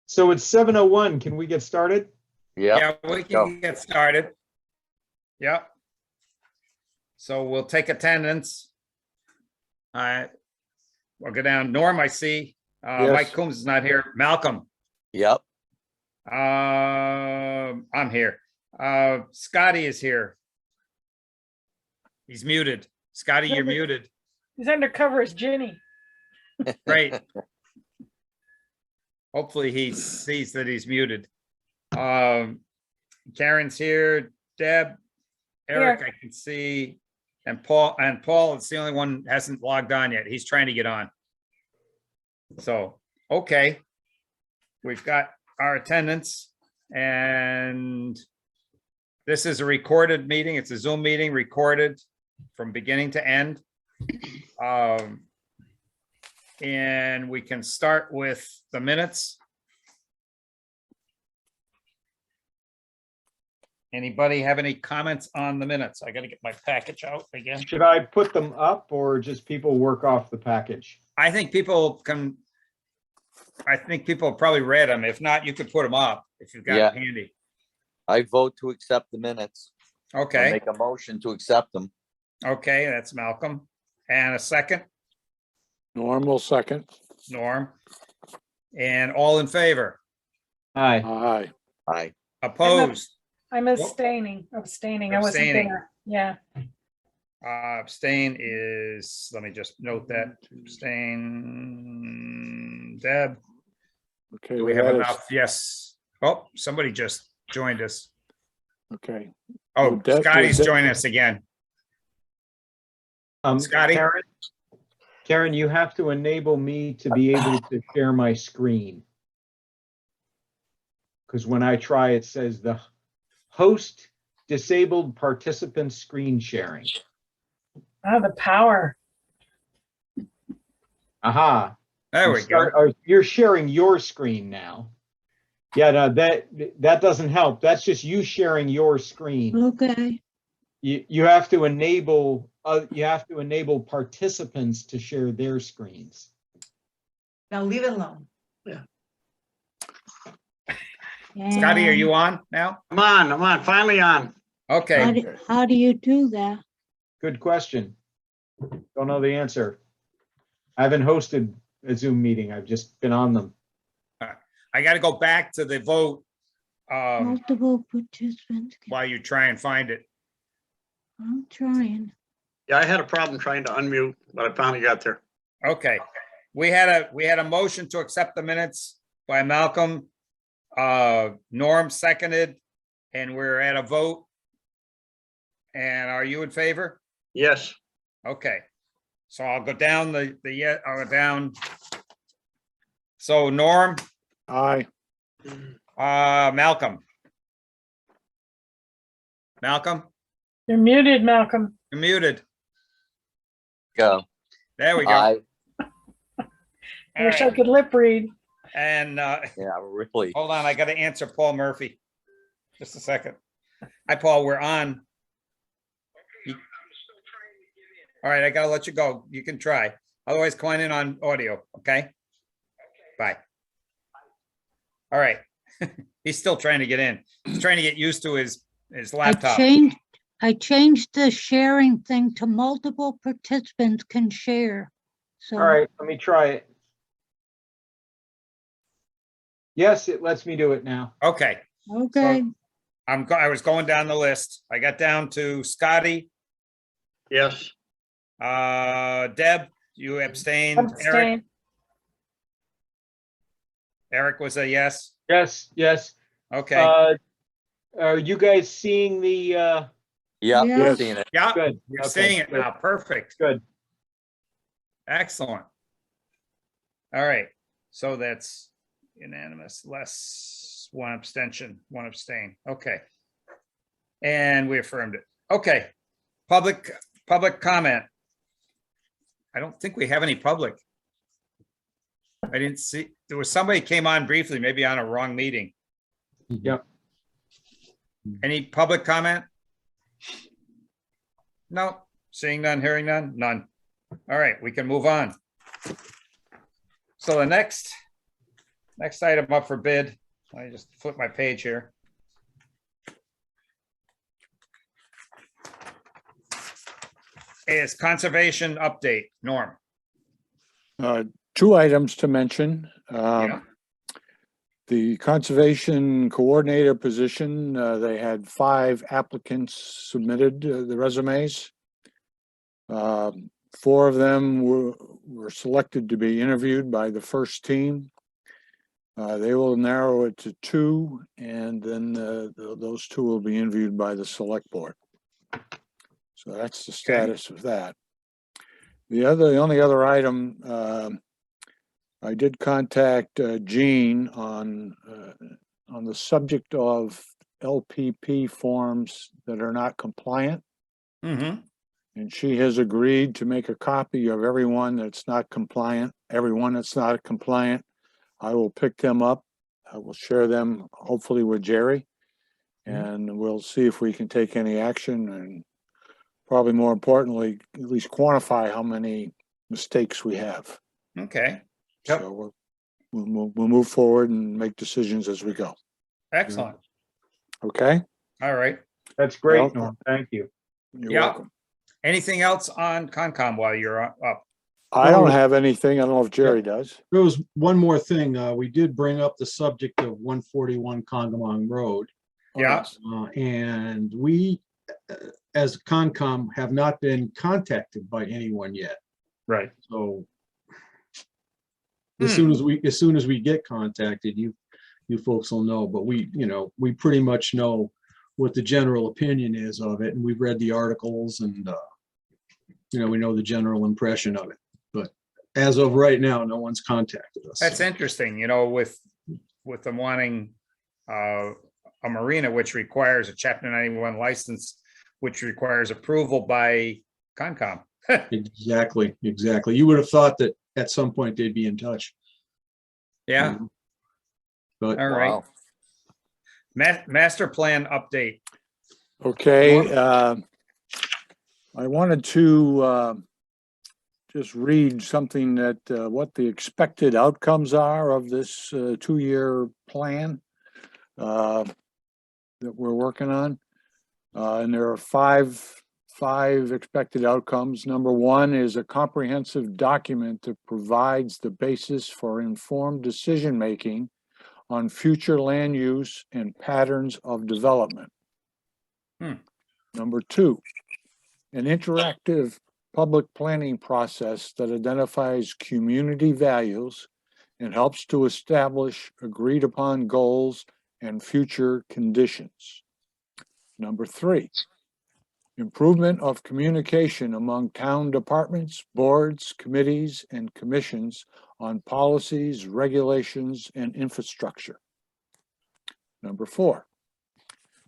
So it's 7:01. Can we get started? Yeah, we go. can get started. Yep. So we'll take attendance. We'll go down. Norm, I see. Yes. Mike Coombs is not here. Malcolm, Yep. I'm here. Scotty is here. He's muted. Scotty, you're muted. He's undercover as Ginny. Great. Hopefully he sees that he's muted. Karen's here. Deb, Eric, I can see. And Paul is the only one that hasn't logged on yet. He's trying to get on. So, okay. We've got our attendance, and this is a recorded meeting. It's a Zoom meeting recorded from beginning to end. And we can start with the minutes. Anybody have any comments on the minutes? I got to get my package out again. Should I put them up or just people work off the package? I think people probably read them. If not, you could put them up if you've got Yeah. it handy. I vote to accept the minutes. I'll Okay, Make a motion to accept them. okay, that's Malcolm. And a second, Norm will second. Norm. And all in favor? Aye. Aye. Aye. Opposed? I'm abstaining. I wasn't Abstaining. there. Yeah. Abstain is, let me just note that, abstain. Deb, Okay. do we have that is- enough? Yes. Oh, somebody just joined us. Okay. Oh, Deb- Scotty's Deb- joining us again. Scotty? Karen, you have to enable me to be able to share my screen. Because when I try, it says the host disabled participant screen sharing. Oh, the power. Aha. There we go. You're sharing your screen now. Yeah, no, that doesn't help. That's just you sharing your screen. Okay, You have to enable participants to share their screens. Now leave it alone. Scotty, are and you on now? I'm on, finally on. Okay, how do you do that? Good question. Don't know the answer. I haven't hosted a Zoom meeting. I've just been on them. I got to go back to the vote Multiple participants. while you try and find it. I'm trying. Yeah, I had a problem trying to unmute, but I finally got there. Okay, we had a motion to accept the minutes by Malcolm. Norm seconded, and we're at a vote. And are you in favor? Yes, Okay, so I'll go down I'll go down. So Norm, Aye. Malcolm. Malcolm, You're muted, Malcolm. you're muted. Go. There we go. Aye. I wish I could lip read. And Yeah, really. hold on, I got to answer Paul Murphy. Just a second. Hi, Paul, we're on. All right, I gotta let you go. You can try. Otherwise, come on in on audio, okay? Bye. All right. He's still trying to get in. He's trying to get used to his laptop. I changed the sharing thing to multiple participants can share. So. All right, let me try it. Yes, it lets me do it now. Okay, Okay, I was going down the list. I got down to Scotty, yes, Deb, you abstained. Eric, Abstain. Eric was a yes. Yes, yes. Okay, Are you guys seeing the, Yeah, Yeah. I've seen it. yeah, good? you're Okay, seeing it good, now. Perfect. Good. Excellent. All right, so that's unanimous, less one abstention, one abstain. Okay. And we affirmed it. Okay. Public comment. I don't think we have any public. I didn't see, there was somebody came on briefly, maybe on a wrong meeting. Yep. Any public comment? No, seeing none, hearing none, none. All right, we can move on. So the next Next item up for bid. Let me just flip my page here. Is conservation update, Norm. Two items to mention. Yeah. The conservation coordinator position, they had 5 applicants submitted the resumes. 4 of them were selected to be interviewed by the first team. They will narrow it to 2, and then those 2 will be interviewed by the select board. So that's the status of that. The only other item, I did contact Jean on the subject of LPP forms that are not compliant. Mm-hmm. And she has agreed to make a copy of everyone that's not compliant, everyone that's not compliant. I will pick them up. I will share them hopefully with Jerry. And we'll see if we can take any action, and probably more importantly, at least quantify how many mistakes we have. Okay, Yep. So we'll move forward and make decisions as we go. excellent. Okay? All right. That's great, Well- Norm. Thank you. You're Yeah. welcome. Anything else on Concom while you're up? I don't have anything. I don't know if Jerry does. There was one more thing. We did bring up the subject of 141 Congamon Road. Yeah. And we, as Concom, have not been contacted by anyone yet. Right. So as soon as we get contacted, you folks will know, but we pretty much know what the general opinion is of it, and we've read the articles, and we know the general impression of it. But as of right now, no one's contacted us. That's interesting, with them wanting a marina, which requires a Chapter 91 license, which requires approval by Concom. Exactly. You would have thought that at some point they'd be in touch. Yeah, But all right. Wow. Master plan update. Okay, I wanted to just read something that what the expected outcomes are of this 2-year plan that we're working on. And there are five expected outcomes. Number 1 is a comprehensive document that provides the basis for informed decision-making on future land use and patterns of development. Number 2, an interactive public planning process that identifies community values and helps to establish agreed upon goals and future conditions. Number 3, improvement of communication among town departments, boards, committees, and commissions on policies, regulations, and infrastructure. Number 4,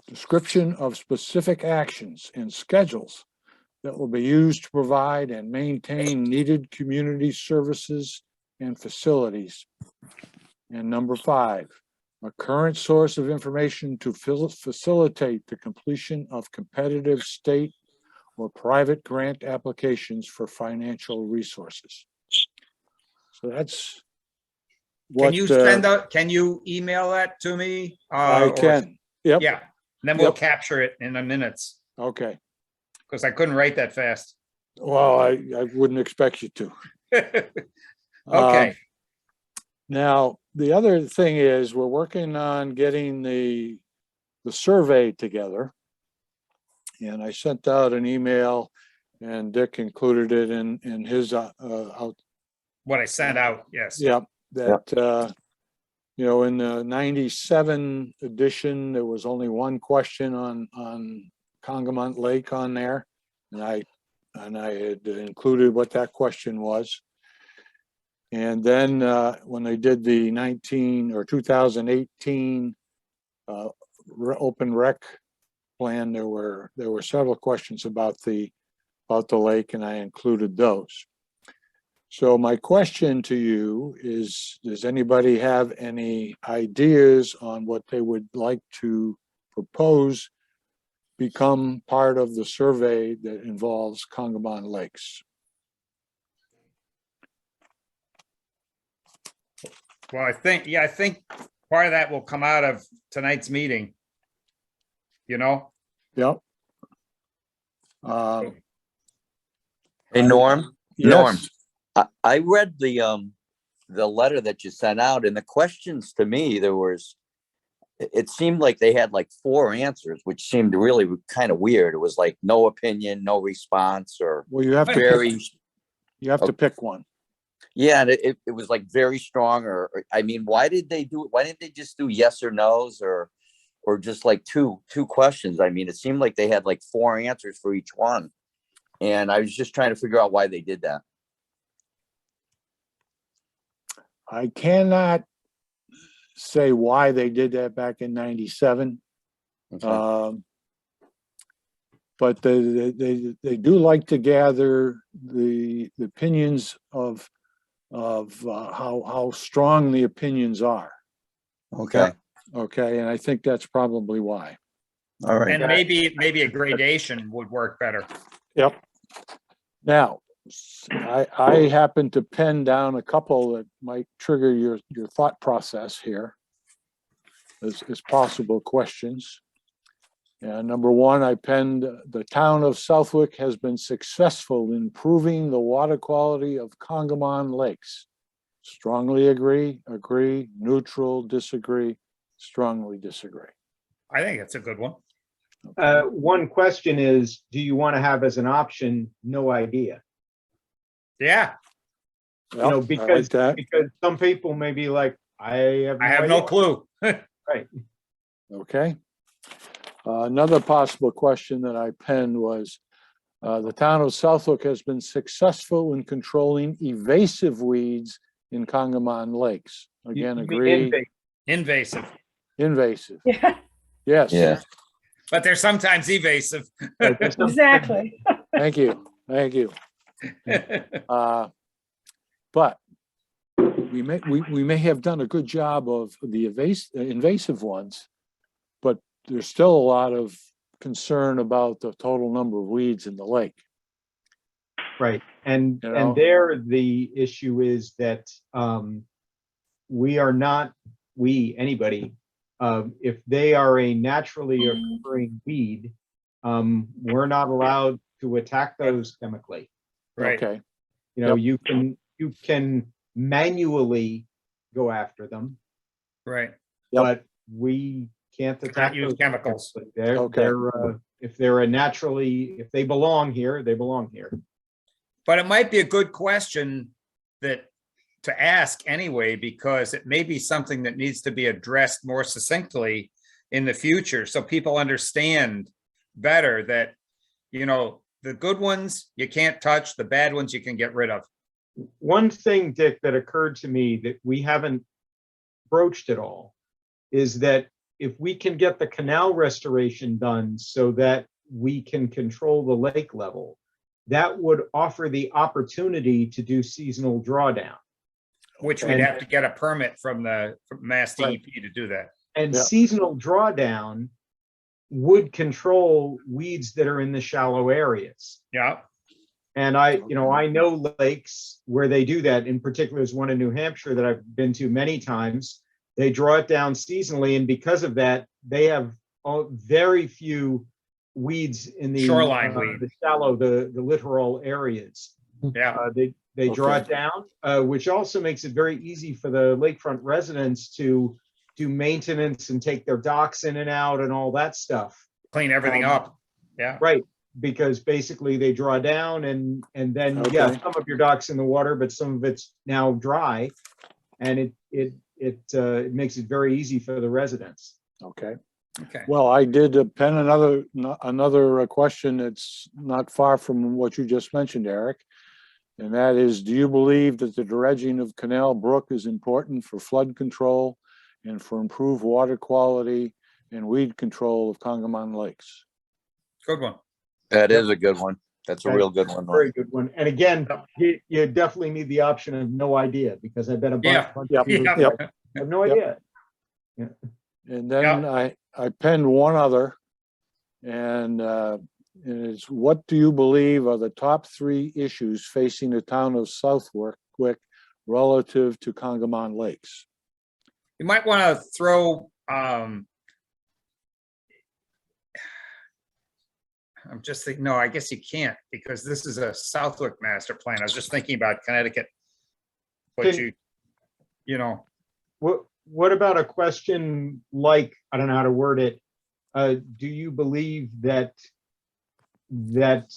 description of specific actions and schedules that will be used to provide and maintain needed community services and facilities. And number 5, a current source of information to facilitate the completion of competitive state or private grant applications for financial resources. So that's what Can you email that to me? I can. Yep. Yeah, then we'll Yep. capture it in the minutes, Okay. because I couldn't write that fast. Well, I wouldn't expect you to. Okay, Now, the other thing is we're working on getting the survey together. And I sent out an email and Dick included it in his what I sent out, yes. yeah, that in the 97 edition, there was only one question on Congamon Lake on there. And I had included what that question was. And then when they did the 2018 open rec plan, there were several questions about the lake, and I included those. So my question to you is, does anybody have any ideas on what they would like to propose become part of the survey that involves Congamon Lakes? Well, I think part of that will come out of tonight's meeting. You know, Yep. Hey, Norm, Norm. Yes, I read the letter that you sent out, and the questions to me, it seemed like they had like 4 answers, which seemed really kind of weird. It was like no opinion, no response, or well, you have to, very, you have to pick one. yeah, and it was like very strong, I mean, why did they do it? Why didn't they just do yes or no's, or just like two questions? I mean, it seemed like they had like 4 answers for each one. And I was just trying to figure out why they did that. I cannot say why they did that back in 97. Okay. But they do like to gather the opinions of how strong the opinions are. Okay. Okay, and I think that's probably why. All right. and maybe a gradation would work better. Yep. Now, I happen to pen down a couple that might trigger your thought process here as possible questions. And number one, I penned, the town of Southwick has been successful in improving the water quality of Congamon Lakes. Strongly agree, neutral, disagree, strongly disagree. I think it's a good one. One question is, do you want to have as an option, no idea? Yeah, You know, Yep, I like because that. some people may be like, I I have no idea. clue. Right. Okay. Another possible question that I penned was, the town of Southwick has been successful in controlling evasive weeds in Congamon Lakes. Again, You mean agree, invasive. Invasive, invasive, Yeah, yes. Yeah. but they're sometimes evasive. Right, there's some- exactly. Thank you, thank you. But we may have done a good job of the invasive ones, but there's still a lot of concern about the total number of weeds in the lake. Right, and You know? there, the issue is that we are not, anybody, if they are a naturally occurring weed, we're not allowed to attack those chemically. Right, Okay, You know, Yep. you can manually go after them, right. Yep. but we can't attack use those chemicals. They're, Okay. if they're if they belong here, they belong here. But it might be a good question to ask anyway, because it may be something that needs to be addressed more succinctly in the future, so people understand better that, you know, the good ones you can't touch, the bad ones you can get rid of. One thing, Dick, that occurred to me that we haven't broached at all is that if we can get the canal restoration done so that we can control the lake level, that would offer the opportunity to do seasonal drawdown. Which we'd And- have to get a permit from Mass Right. DEP to do that. And Yeah. seasonal drawdown would control weeds that are in the shallow areas. Yeah, And I know lakes where they do that. In particular, there's one in New Hampshire that I've been to many times. They draw it down seasonally, and because of that, they have very few weeds in the Shoreline weed. the shallow, the littoral areas. yeah, They draw Okay. it down, which also makes it very easy for the lakefront residents to do maintenance and take their docks in and out and all that stuff. clean everything up. Yeah, Right, because basically they draw down and then, Okay. yeah, some of your dock's in the water, but some of it's now dry. And it makes it very easy for the residents. okay. okay. Well, I did pen another question that's not far from what you just mentioned, Eric. And that is, do you believe that the dredging of Canal Brook is important for flood control and for improved water quality and weed control of Congamon Lakes? Good one. That is a good one. That's a Okay. real good one. Norm. Very good one. And again, you definitely need the option of no idea, because I bet a bunch Yeah. bunch Yep. of people Yeah. say, I have no Yep. idea. And then I penned one other, and it's, what do you believe are the top 3 issues facing the town of Southwick relative to Congamon Lakes? You might want to throw, I'm just thinking, no, I guess you can't, because this is a Southwick master plan. I was just thinking about Connecticut. But Can- you know, What about a question like, I don't know how to word it. Do you believe that that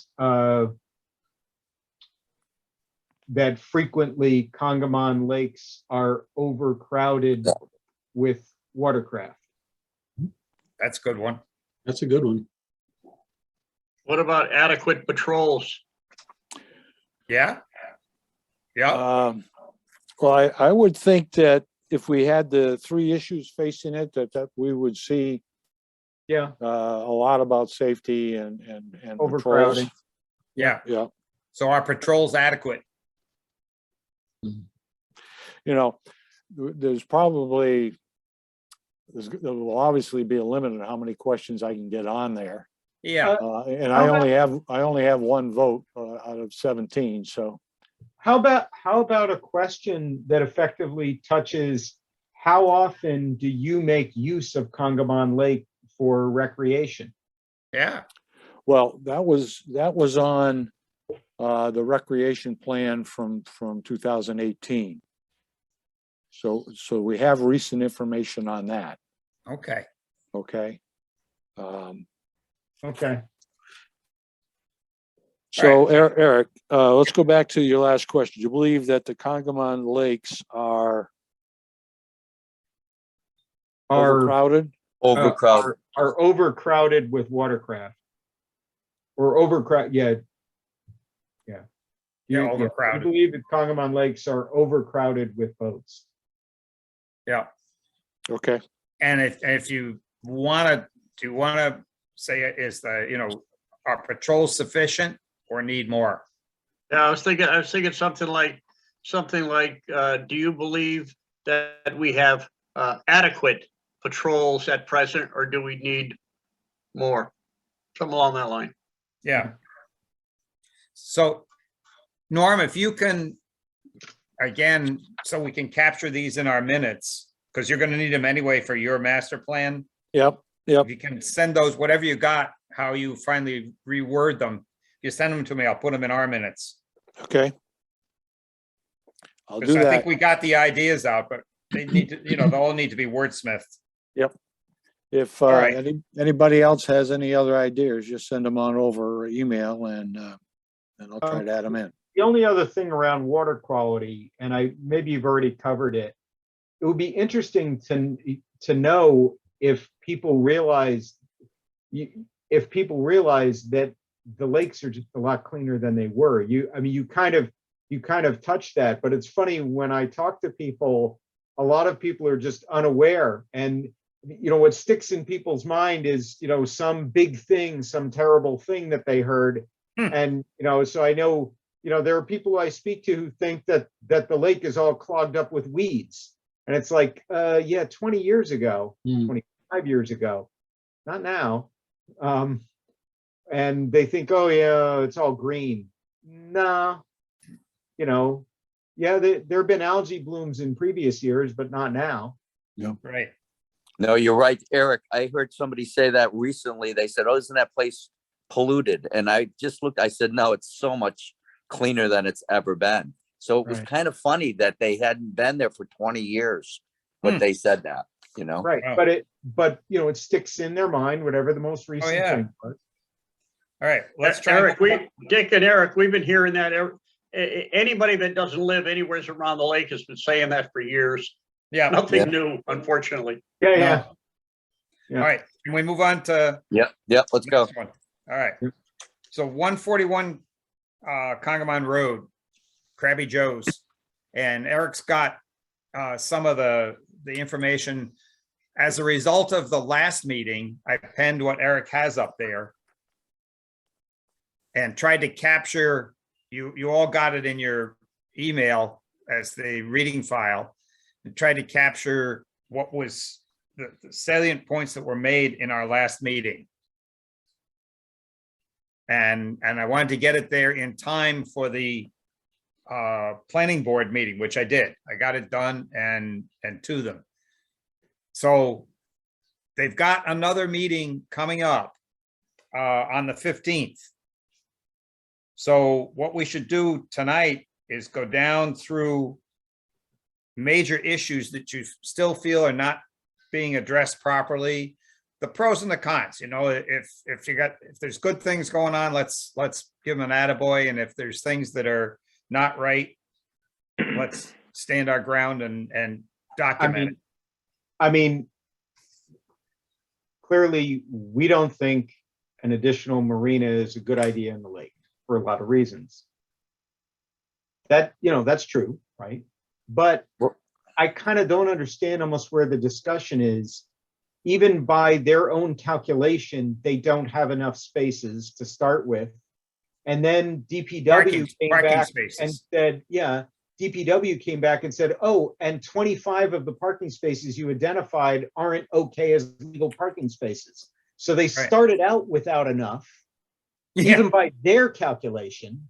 frequently Congamon lakes are overcrowded with watercraft? that's a good one. That's a good one. What about adequate patrols? Yeah. Yeah, Well, I would think that if we had the three issues facing it, that we would see Yeah, a lot about safety and patrols. overcrowding. yeah. Yeah, So our patrol's adequate. you know, there's probably, there will obviously be a limit on how many questions I can get on there. Yeah, And I only have one vote out of 17, so. How about a question that effectively touches, how often do you make use of Congamon Lake for recreation? yeah. Well, that was on the recreation plan from 2018. So we have recent information on that, Okay. okay? Okay, So Eric, let's go back to your last question. Do you believe that the Congamon Lakes are are overcrowded? Overcrowded. are overcrowded with watercraft. Or overcrowd, yeah. Yeah. Yeah, You overcrowded. believe that Congamon Lakes are overcrowded with boats? Yeah. Okay, And if you want to, do you want to say is are patrols sufficient or need more? Yeah, I was thinking something like, do you believe that we have adequate patrols at present, or do we need more? Something along that line. Yeah. So Norm, if you can, again, so we can capture these in our minutes, because you're going to need them anyway for your master plan. yep. If you can send those, whatever you got, how you finally reword them, you send them to me, I'll put them in our minutes. Okay. I'll do Because I that. think we got the ideas out, but they need to, they all need to be wordsmithed. If right. anybody else has any other ideas, just send them on over email and I'll try to add them in. The only other thing around water quality, and maybe you've already covered it, it would be interesting to know if people realize that the lakes are just a lot cleaner than they were. You kind of touched that, but it's funny when I talk to people, a lot of people are just unaware. And what sticks in people's mind is some big thing, some terrible thing that they heard. And so I know there are people I speak to who think that the lake is all clogged up with weeds. And it's like, yeah, 20 years ago, 25 years ago, not now. And they think, oh yeah, it's all green. Nah, yeah, there have been algae blooms in previous years, but not now. Right. No, you're right, Eric. I heard somebody say that recently. They said, oh, isn't that place polluted? And I just looked, I said, no, it's so much cleaner than it's ever been. So it was Right. kind of funny that they hadn't been there for 20 years, but they said that, Right, Wow. but it sticks in their mind, whatever the most recent yeah. thing was. All right, let's try. Eric, Dick and Eric, we've been hearing that. Anybody that doesn't live anywhere around the lake has been saying that for years. Yeah. Nothing new, unfortunately. Yeah. All right, can we move on to? Yep, let's go. next one? All right. So 141 Congamon Road, Krabby Joe's, and Eric's got some of the information. As a result of the last meeting, I penned what Eric has up there and tried to capture, you all got it in your email as the reading file, and tried to capture what was the salient points that were made in our last meeting. And I wanted to get it there in time for the planning board meeting, which I did. I got it done and to them. So they've got another meeting coming up on the 15th. So what we should do tonight is go down through major issues that you still feel are not being addressed properly, the pros and the cons. You know, if there's good things going on, let's give them an attaboy, and if there's things that are not right, let's stand our ground and document it. I mean, clearly, we don't think an additional marina is a good idea in the lake for a lot of reasons. That, that's true, right? But I kind of don't understand almost where the discussion is. Even by their own calculation, they don't have enough spaces to start with. And then DPW came Parking back spaces. and said, DPW came back and said, oh, and 25 of the parking spaces you identified aren't okay as legal parking spaces. So they started out without enough, even by their calculation.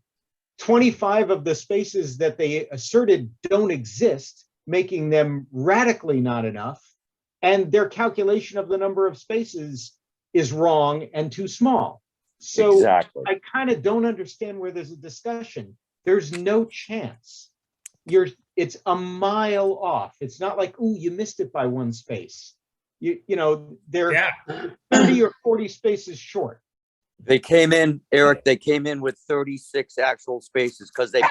25 of the spaces that they asserted don't exist, making them radically not enough. And their calculation of the number of spaces is wrong and too small. So Exactly. I kind of don't understand where there's a discussion. There's no chance. It's a mile off. It's not like, ooh, you missed it by one space. They're 30 or 40 spaces short. They came in, Eric, they came in with 36 actual spaces because they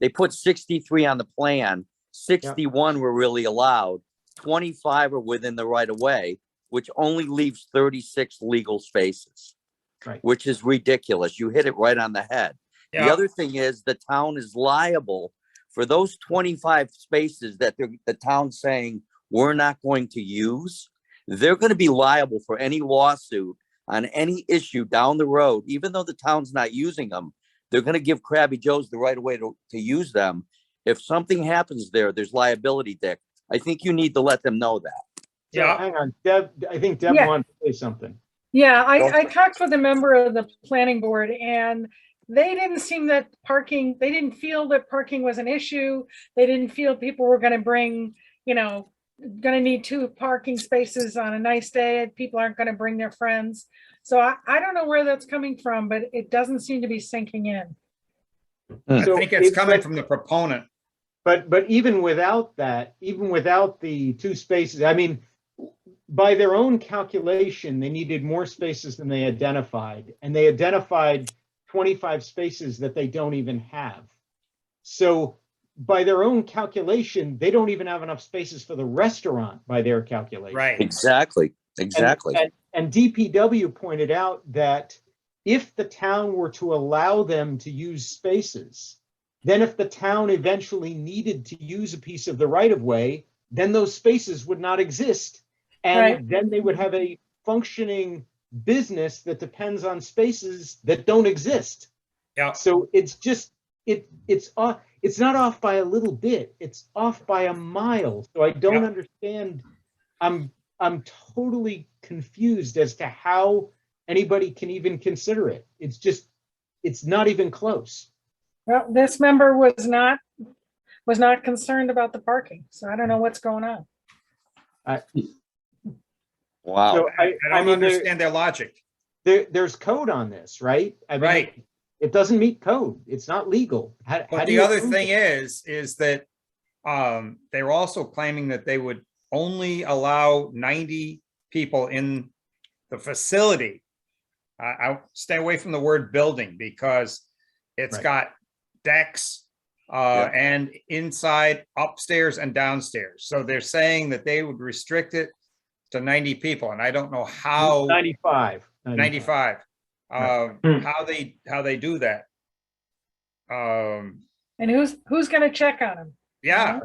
put 63 on the plan. 61 were really allowed. 25 are within the right of way, which only leaves 36 legal spaces, which is ridiculous. You hit it right on the head. Yeah. The other thing is the town is liable for those 25 spaces that the town's saying we're not going to use. They're going to be liable for any lawsuit on any issue down the road, even though the town's not using them. They're going to give Krabby Joe's the right of way to use them. If something happens there, there's liability, Dick. I think you need to let them know that. So hang on, Deb. I think Deb wanted to say something. Yeah, I talked with a member of the planning board, and they didn't feel that parking was an issue. They didn't feel people were going to bring, going to need 2 parking spaces on a nice day. People aren't going to bring their friends. So I don't know where that's coming from, but it doesn't seem to be sinking in. I think it's coming from the proponent. But even without that, even without the 2 spaces, I mean, by their own calculation, they needed more spaces than they identified, and they identified 25 spaces that they don't even have. So by their own calculation, they don't even have enough spaces for the restaurant by their calculation. Right. Exactly. And DPW pointed out that if the town were to allow them to use spaces, then if the town eventually needed to use a piece of the right of way, then those spaces would not exist. And then they would have a functioning business that depends on spaces that don't exist. Yeah. So it's just, it's not off by a little bit, it's off by a mile. So I don't understand. I'm totally confused as to how anybody can even consider it. It's not even close. Well, this member was not concerned about the parking, so I don't know what's going on. Wow. So I don't understand their logic. There's code on this, right? I mean, it doesn't meet code. It's not legal. But the other thing is that they're also claiming that they would only allow 90 people in the facility. I'll stay away from the word building because it's got decks and inside, upstairs and downstairs. So they're saying that they would restrict it to 90 people, and I don't know how. 95. How they do that. And who's going to check on them? Yeah.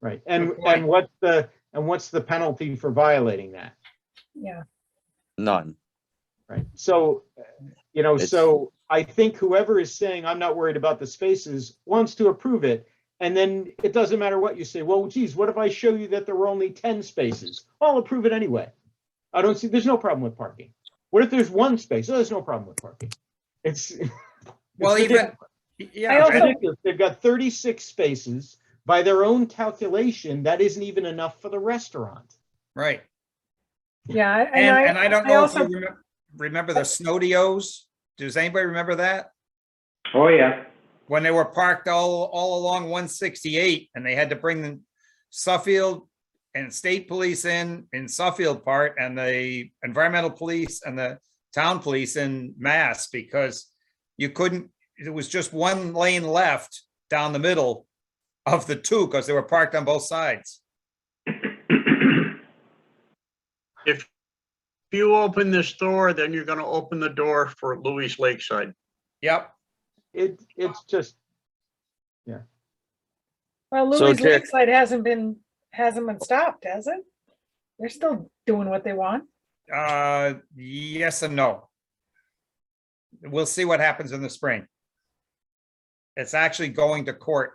Right. And what's the penalty for violating that? Yeah. None. Right. So, so I think whoever is saying I'm not worried about the spaces wants to approve it. And then it doesn't matter what you say. Well, geez, what if I show you that there were only 10 spaces? I'll approve it anyway. There's no problem with parking. What if there's 1 space? Oh, there's no problem with parking. It's ridiculous. Ridiculous. They've got 36 spaces. By their own calculation, that isn't even enough for the restaurant. right. Yeah, And I don't I know if also, you remember the Snowdios? Does anybody remember that? Oh, yeah. When they were parked all along 168 and they had to bring the Suffield and state police in Suffield part and the environmental police and the town police in Mass because you couldn't, it was just one lane left down the middle of the two because they were parked on both sides. If you open this door, then you're gonna open the door for Louis Lakeside. Yep. It's just, well, So, Louis Dick- Lakeside hasn't been stopped, has it? They're still doing what they want. Yes and no. We'll see what happens in the spring. It's actually going to court.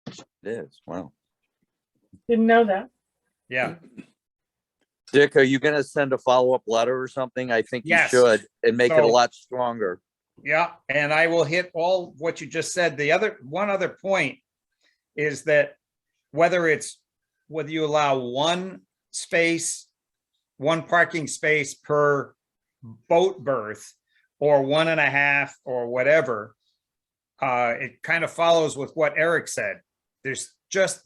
It is, wow. Didn't know that. Yeah. Dick, are you gonna send a follow-up letter or something? I think you Yes. should and make it a So- lot stronger. Yeah, and I will hit all what you just said. One other point is that whether you allow one parking space per boat berth or 1.5 or whatever, it kind of follows with what Eric said. There's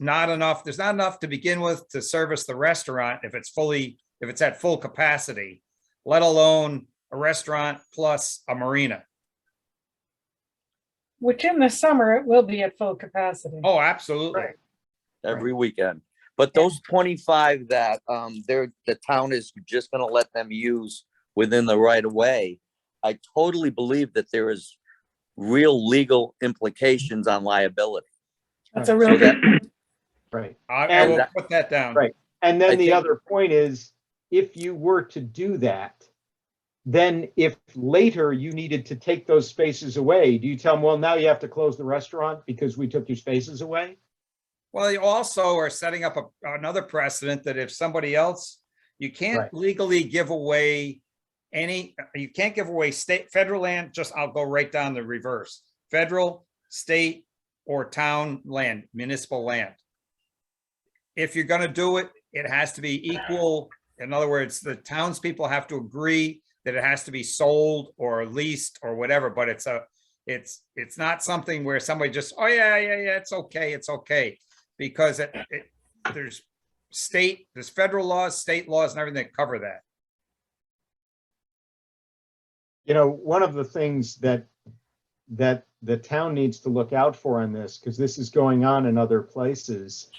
not enough to begin with to service the restaurant if it's at full capacity, let alone a restaurant plus a marina. Which in the summer, it will be at full capacity. Oh, absolutely. Right. Every weekend. But those 25 that the town is just gonna let them use within the right of way, I totally believe that there is real legal implications on liability. That's a really good, right. I And will that- put that down. Right. And then I the think- other point is, if you were to do that, then if later you needed to take those spaces away, do you tell them, well, now you have to close the restaurant because we took your spaces away? Well, you also are setting up another precedent that if somebody else, you can't Right. legally give away you can't give away federal land, I'll go right down the reverse. Federal, state, or town land, municipal land. If you're gonna do it, it has to be equal. In other words, the townspeople have to agree that it has to be sold or leased or whatever, but it's not something where somebody just, oh, yeah, it's okay. Because there's federal laws, state laws and everything that cover that. You know, one of the things that the town needs to look out for on this, because this is going on in other places.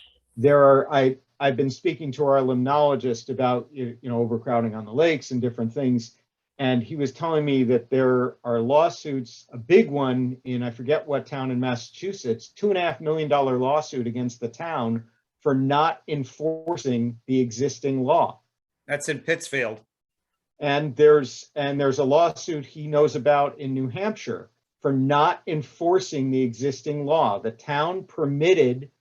I've been speaking to our limnologist about, overcrowding on the lakes and different things. And he was telling me that there are lawsuits, a big one in, I forget what town in Massachusetts, $2.5 million lawsuit against the town for not enforcing the existing law. That's in Pittsfield. And there's a lawsuit he knows about in New Hampshire for not enforcing the existing law. The town permitted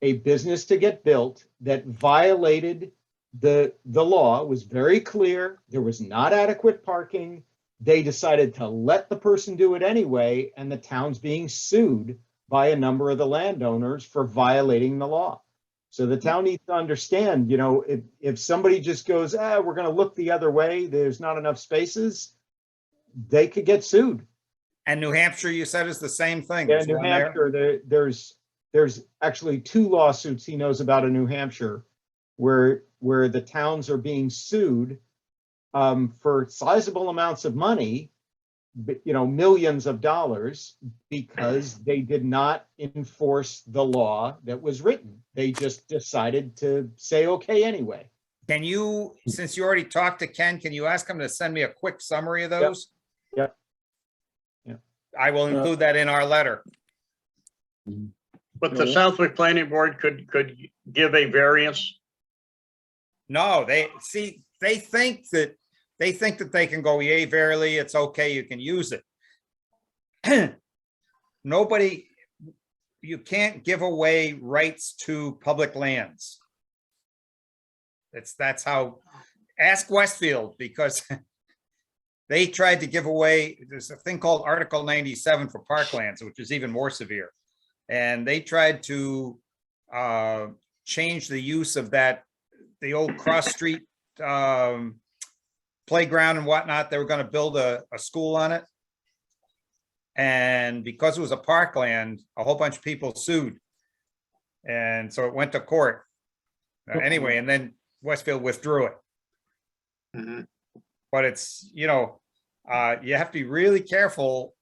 a business to get built that violated the law. It was very clear. There was not adequate parking. They decided to let the person do it anyway, and the town's being sued by a number of the landowners for violating the law. So the town needs to understand, if somebody just goes, we're going to look the other way, there's not enough spaces, they could get sued. And New Hampshire, you said, is the same thing. Yeah, There's New one there. Hampshire, there's actually 2 lawsuits he knows about in New Hampshire where the towns are being sued for sizable amounts of money, millions of dollars, because they did not enforce the law that was written. They just decided to say okay anyway. Can you, since you already talked to Ken, can you ask him to send me a quick summary of those? Yep. I will include that in our letter. But the Southwick Planning Board could give a variance. No, they think that they can go, yay, verily, it's okay, you can use it. You can't give away rights to public lands. That's how, ask Westfield, because they tried to give away, there's a thing called Article 97 for parklands, which is even more severe. And they tried to change the use of that, the old cross street playground and whatnot. They were gonna build a school on it. And because it was a parkland, a whole bunch of people sued. And so it went to court. Anyway, and then Westfield withdrew it. Mhm. But it's, you have to be really careful.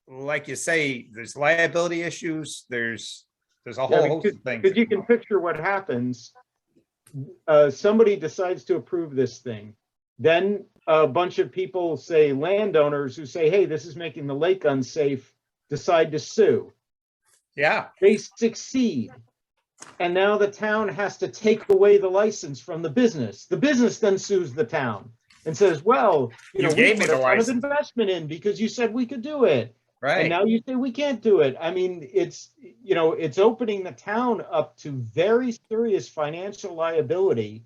Like you say, there's liability issues, there's a Yeah, whole host of things. Because you can picture what happens. Somebody decides to approve this thing. Then a bunch of people, say landowners who say, hey, this is making the lake unsafe, decide to sue. Yeah, They succeed. And now the town has to take away the license from the business. The business then sues the town and says, well, You we gave me put a the ton of license. investment in because you said we could do it. And right. now you say we can't do it. I mean, it's opening the town up to very serious financial liability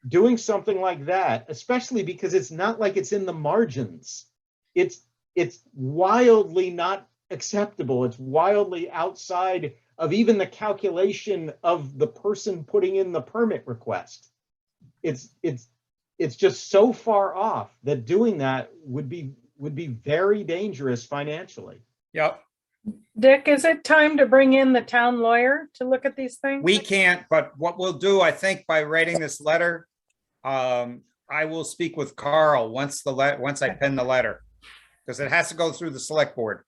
doing something like that, especially because it's not like it's in the margins. It's wildly not acceptable. It's wildly outside of even the calculation of the person putting in the permit request. It's just so far off that doing that would be very dangerous financially. Yep. Dick, is it time to bring in the town lawyer to look at these things? We can't, but what we'll do, I think, by writing this letter, I will speak with Carl once I pen the letter. Because it has to go through the select board.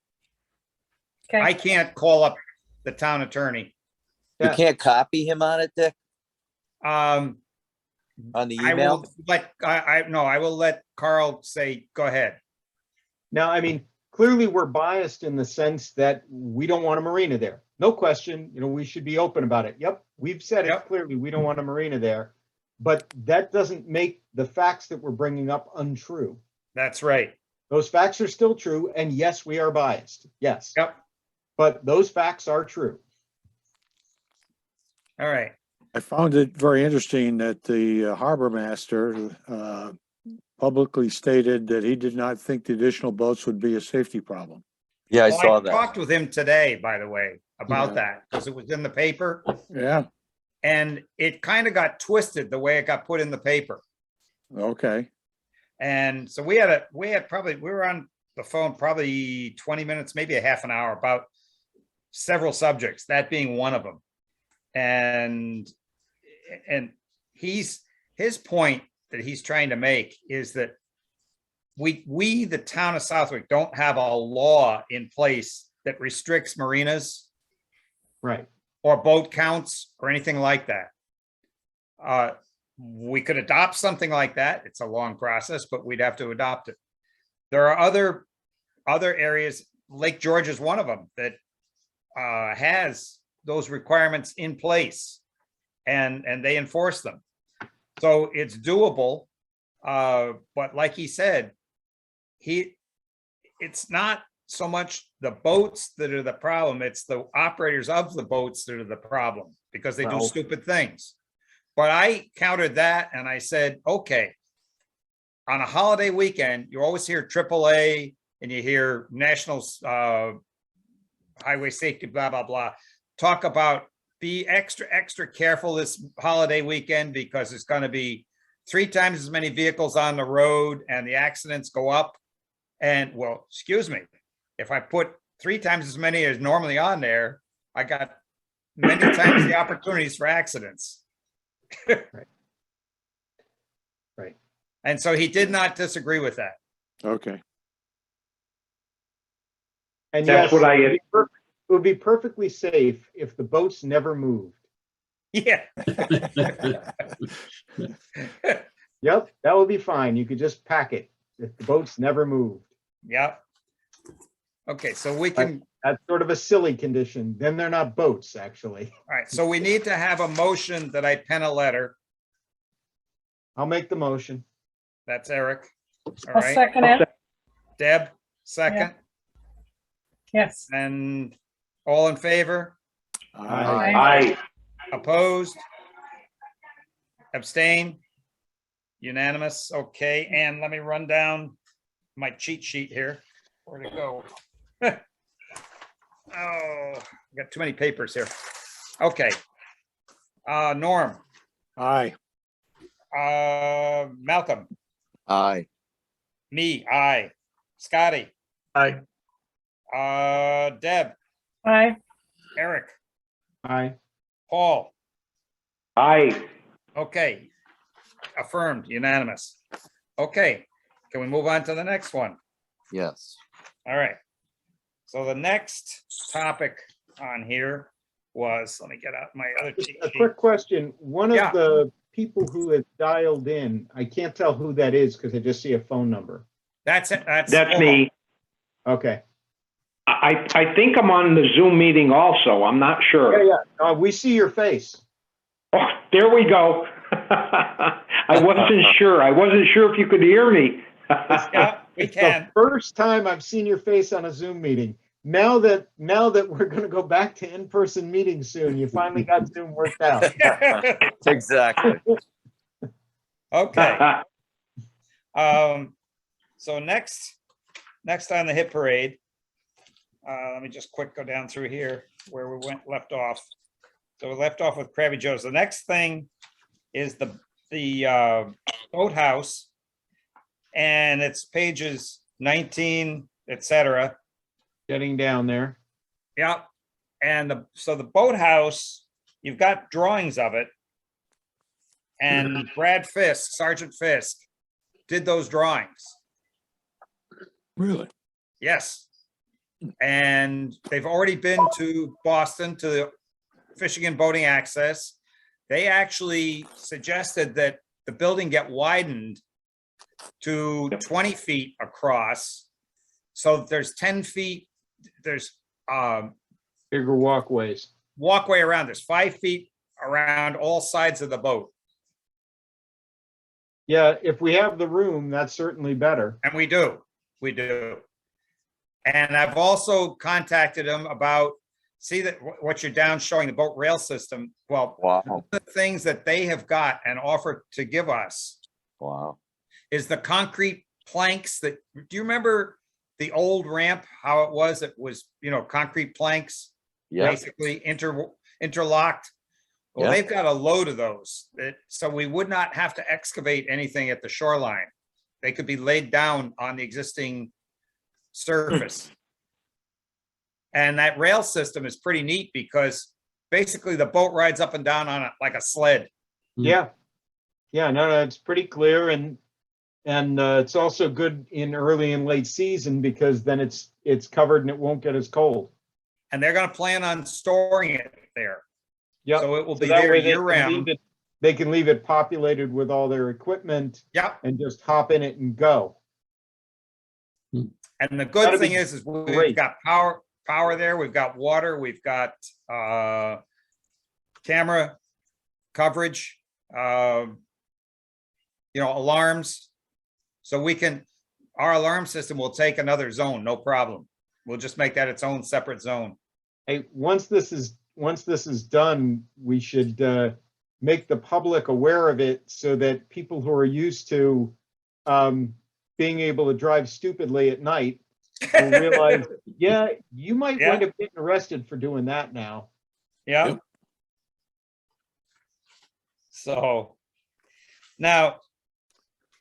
I Okay, can't call up the town attorney. You Yeah. can't copy him on it, Dick, Um, on the I email? will let, I will let Carl say, go ahead. Now, I mean, clearly we're biased in the sense that we don't want a marina there. No question, we should be open about it. Yep, we've said it Yep. clearly, we don't want a marina there. But that doesn't make the facts that we're bringing up untrue. That's right. Those facts are still true, and yes, we are biased, yes. Yep. But those facts are true. All right. I found it very interesting that the harbor master publicly stated that he did not think the additional boats would be a safety problem. Yeah, I Well, saw that. Talked with him today, by the way, about Yeah. that, because it was in the paper. Yeah, And it kind of got twisted the way it got put in the paper. okay. And so we were on the phone probably 20 minutes, maybe a half an hour about several subjects, that being one of them. And his point that he's trying to make is that we, the town of Southwick, don't have a law in place that restricts marinas Right. or boat counts or anything like that. We could adopt something like that. It's a long process, but we'd have to adopt it. There are other areas, Lake George is one of them, that has those requirements in place and they enforce them. So it's doable. But like he said, it's not so much the boats that are the problem, it's the operators of the boats that are the problem because they do Well- stupid things. But I countered that and I said, okay, on a holiday weekend, you always hear AAA and you hear National Highway Safety, blah, blah, blah. Talk about be extra careful this holiday weekend because it's going to be 3 times as many vehicles on the road and the accidents go up. And well, excuse me, if I put 3 times as many as normally on there, I got many times the opportunities for accidents. Right. And so he did not disagree with that. Okay. And That's yes, what I- it would be perfectly safe if the boats never moved. Yeah. Yep, that would be fine. You could just pack it if the boats never moved. Yep. Okay, so we can, That's sort of a silly condition. Then they're not boats, actually. all right, so we need to have a motion that I pen a letter. I'll make the motion. That's Eric. All I'll right, second it. Deb, second, Yes. and all in favor, Aye. opposed? Abstain? Unanimous, okay, and let me run down my cheat sheet here. Where'd it go? Oh, I got too many papers here. Okay. Norm, Aye. Malcolm, Aye. me, aye. Scotty, Aye. Deb, Aye. Eric, Aye. Paul. Aye. Okay, affirmed, unanimous. Okay, can we move on to the next one? Yes. All right. So the next topic on here was, let me get out my other cheat A sheet. quick question. One Yeah. of the people who has dialed in, I can't tell who that is because I just see a phone number. That's it. That's Paul. me. Okay. I think I'm on the Zoom meeting also. I'm not Yeah, sure. yeah. We see your face. Oh, there we go. I wasn't sure. I wasn't sure if you could hear me. Yeah, we It's the can. first time I've seen your face on a Zoom meeting. Now that we're going to go back to in-person meetings soon, you finally got Zoom worked out. Exactly. Okay, so next on the hit parade, let me just quick go down through here where we left off. So we left off with Krabby Joe's. The next thing is the boathouse, and it's pages 19, etc. Getting down there. Yeah, and so the boathouse, you've got drawings of it, and Brad Fisk, Sergeant Fisk, did those drawings. Really? Yes. And they've already been to Boston to the Fishing and Boating Access. They actually suggested that the building get widened to 20 feet across. So there's 10 feet, there's Bigger walkways. walkway around, there's 5 feet around all sides of the boat. Yeah, if we have the room, that's certainly better. And we do. And I've also contacted them about, see that what you're down showing the boat rail system. Well, Wow. the things that they have got and offered to give us Wow. is the concrete planks that, do you remember the old ramp, how it was? It was, concrete planks, Yeah. basically interlocked. Well, Yeah. they've got a load of those, so we would not have to excavate anything at the shoreline. They could be laid down on the existing surface. And that rail system is pretty neat because basically the boat rides up and down on it like a sled. Yeah. Yeah, no, it's pretty clear and it's also good in early and late season because then it's covered and it won't get as cold. And they're going to plan on storing it there. Yeah. So it will be that there way they year can round. leave it- They can leave it populated with all their equipment Yep. and just hop in it and go. And the good That'd thing be is we've great. got power there. We've got water. We've got camera coverage, alarms. So our alarm system will take another zone, no problem. We'll just make that its own separate zone. Hey, once this is done, we should make the public aware of it so that people who are used to being able to drive stupidly at night will realize, yeah, you might Yeah. wind up getting arrested for doing that now. Yeah. Yep. So now,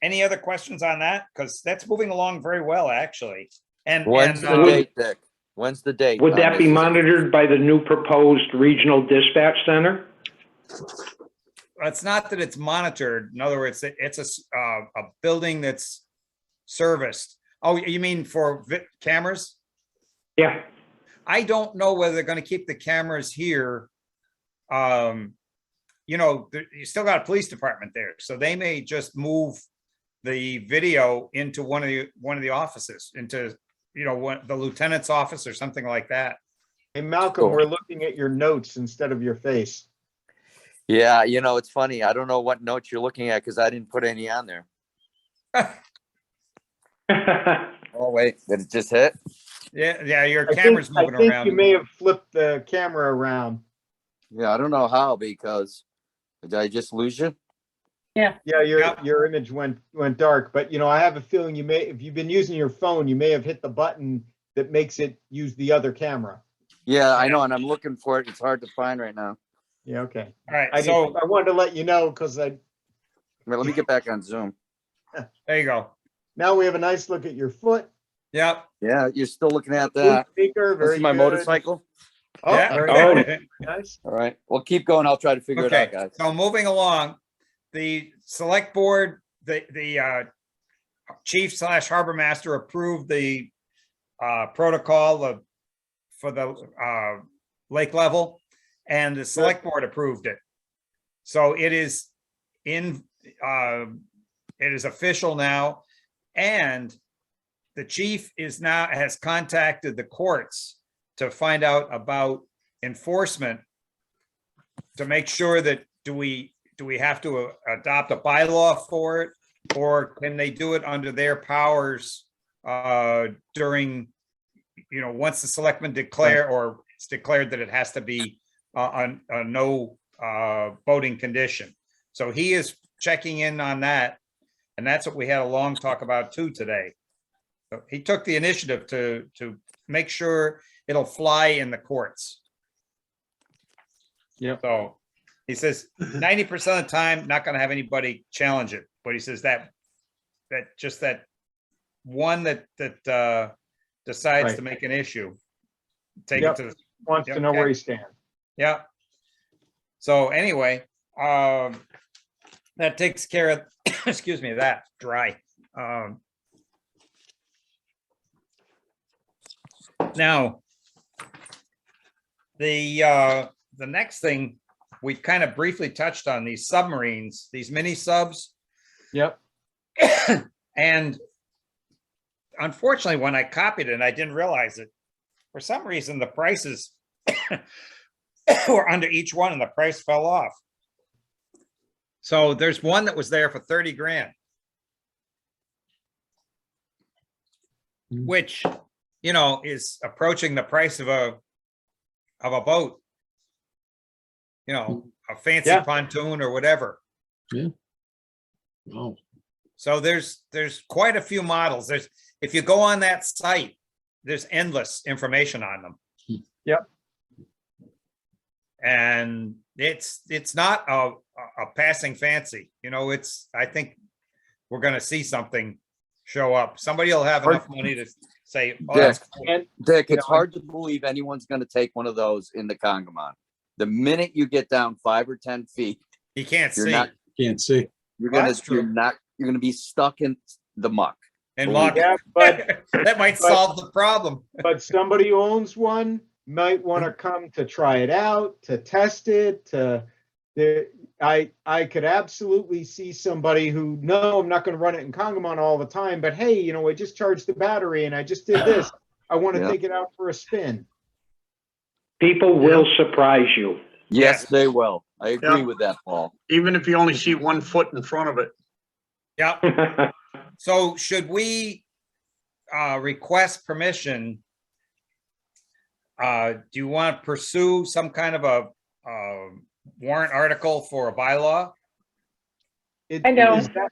any other questions on that? Because that's moving along very well, actually. And When's the and, date, Dick? When's the date? Would on that be this? monitored by the new proposed regional dispatch center? it's not that it's monitored. In other words, it's a building that's serviced. Oh, you mean for cameras? Yeah. I don't know whether they're going to keep the cameras here. You still got a police department there, so they may just move the video into one of the offices, into the lieutenant's office or something like that. Hey, Malcolm, Cool. we're looking at your notes instead of your face. Yeah, it's funny. I don't know what notes you're looking at because I didn't put any on there. Oh, wait, did it just hit? Yeah, your I camera's think moving around. you may have flipped the camera around. Yeah, I don't know how because did I just lose you? Yeah, Yep. your image went dark, but I have a feeling if you've been using your phone, you may have hit the button that makes it use the other camera. Yeah, I know, and I'm looking for it. It's hard to find right now. Yeah, okay. All right, I just, so I wanted to let you know, because Wait, let me get back on Zoom. there you go. now we have a nice look at your foot. Yep. Yeah, you're still looking at Boot that. Speaker, This very is my good. motorcycle. Oh, Yeah. very Oh. good. Nice. All right, well, keep going. I'll try to figure it out, Okay, guys. so moving along, the select board, the chief / harbor master approved the protocol for the lake level, and the select board approved it. So it is in, it is official now, and the chief has contacted the courts to find out about enforcement, to make sure that, do we have to adopt a bylaw for it, or can they do it under their powers during, once the selectmen declare, or it's declared that it has to be on a no voting condition. So he is checking in on that, and that's what we had a long talk about too today. So he took the initiative to make sure it'll fly in the courts. Yep. So he says 90% of the time, not going to have anybody challenge it, but he says that one that decides Right. to make an issue, take Yep. it to the, Wants to know Okay. where he stands. yeah. So anyway, that takes care of, excuse me, that dry. Now, the next thing, we kind of briefly touched on these submarines, these mini subs. Yep. And unfortunately, when I copied it, I didn't realize it. For some reason, the prices were under each one and the price fell off. So there's one that was there for 30 grand. Hmm. Which, is approaching the price of a boat. A fancy Yeah. pontoon or whatever. Oh, So there's quite a few models. If you go on that site, there's endless information on them. Yep. And it's not a passing fancy, I think we're gonna see something show up. Somebody will have enough money to say, oh, that's cool. And Dick, You it's know, I- hard to believe anyone's gonna take one of those in the Congamon. The minute you get down 5 or 10 feet, You can't You're see. not- can't see. you're Well, gonna, that's true. you're gonna be stuck in the muck. And Believe Mark, yeah, but that might solve the problem. somebody who owns one might want to come to try it out, to test it, I could absolutely see somebody who, no, I'm not going to run it in Congamon all the time, but hey, I just charged the battery and I just did this. I want to Yeah. take it out for a spin. People will surprise you. Yes, Yes. they will. I agree Yeah. with that, Paul. Even if you only see 1 foot in front of it. Yep. So should we request permission? Do you want to pursue some kind of a warrant article for a bylaw? It- I know. is that-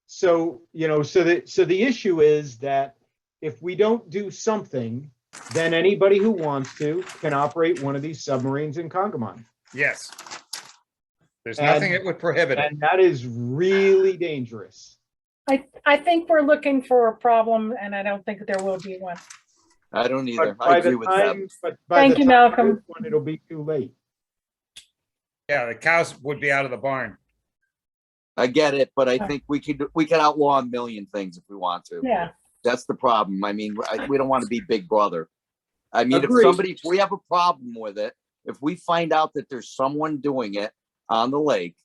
So, so the issue is that if we don't do something, then anybody who wants to can operate one of these submarines in Congamon. Yes. There's And- nothing that would prohibit it. And that is really dangerous. I think we're looking for a problem, and I don't think there will be one. I don't either. But I by agree the with that. time, but by Thank the you, time Malcolm. there is one, it'll be too late. Yeah, the cows would be out of the barn. I get it, but I think we could outlaw a million things if we want to. Yeah, That's the problem. I mean, we don't want to be Big Brother. I mean, Agreed. if we have a problem with it, if we find out that there's someone doing it on the lake,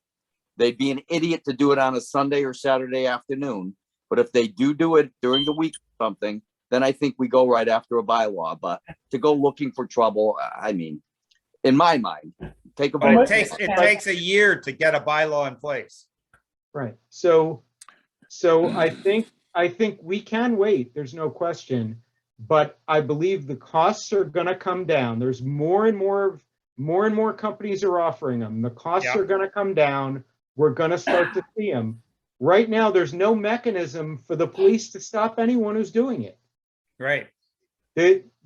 they'd be an idiot to do it on a Sunday or Saturday afternoon. But if they do it during the week or something, then I think we go right after a bylaw. But to go looking for trouble, I mean, in my mind, take a But vote. it takes a year to get a bylaw in place. Right. So I think we can wait. There's no question. But I believe the costs are going to come down. There's more and more companies are offering them. The costs Yeah. are going to come down. We're going to start to see them. Right now, there's no mechanism for the police to stop anyone who's doing it. Right.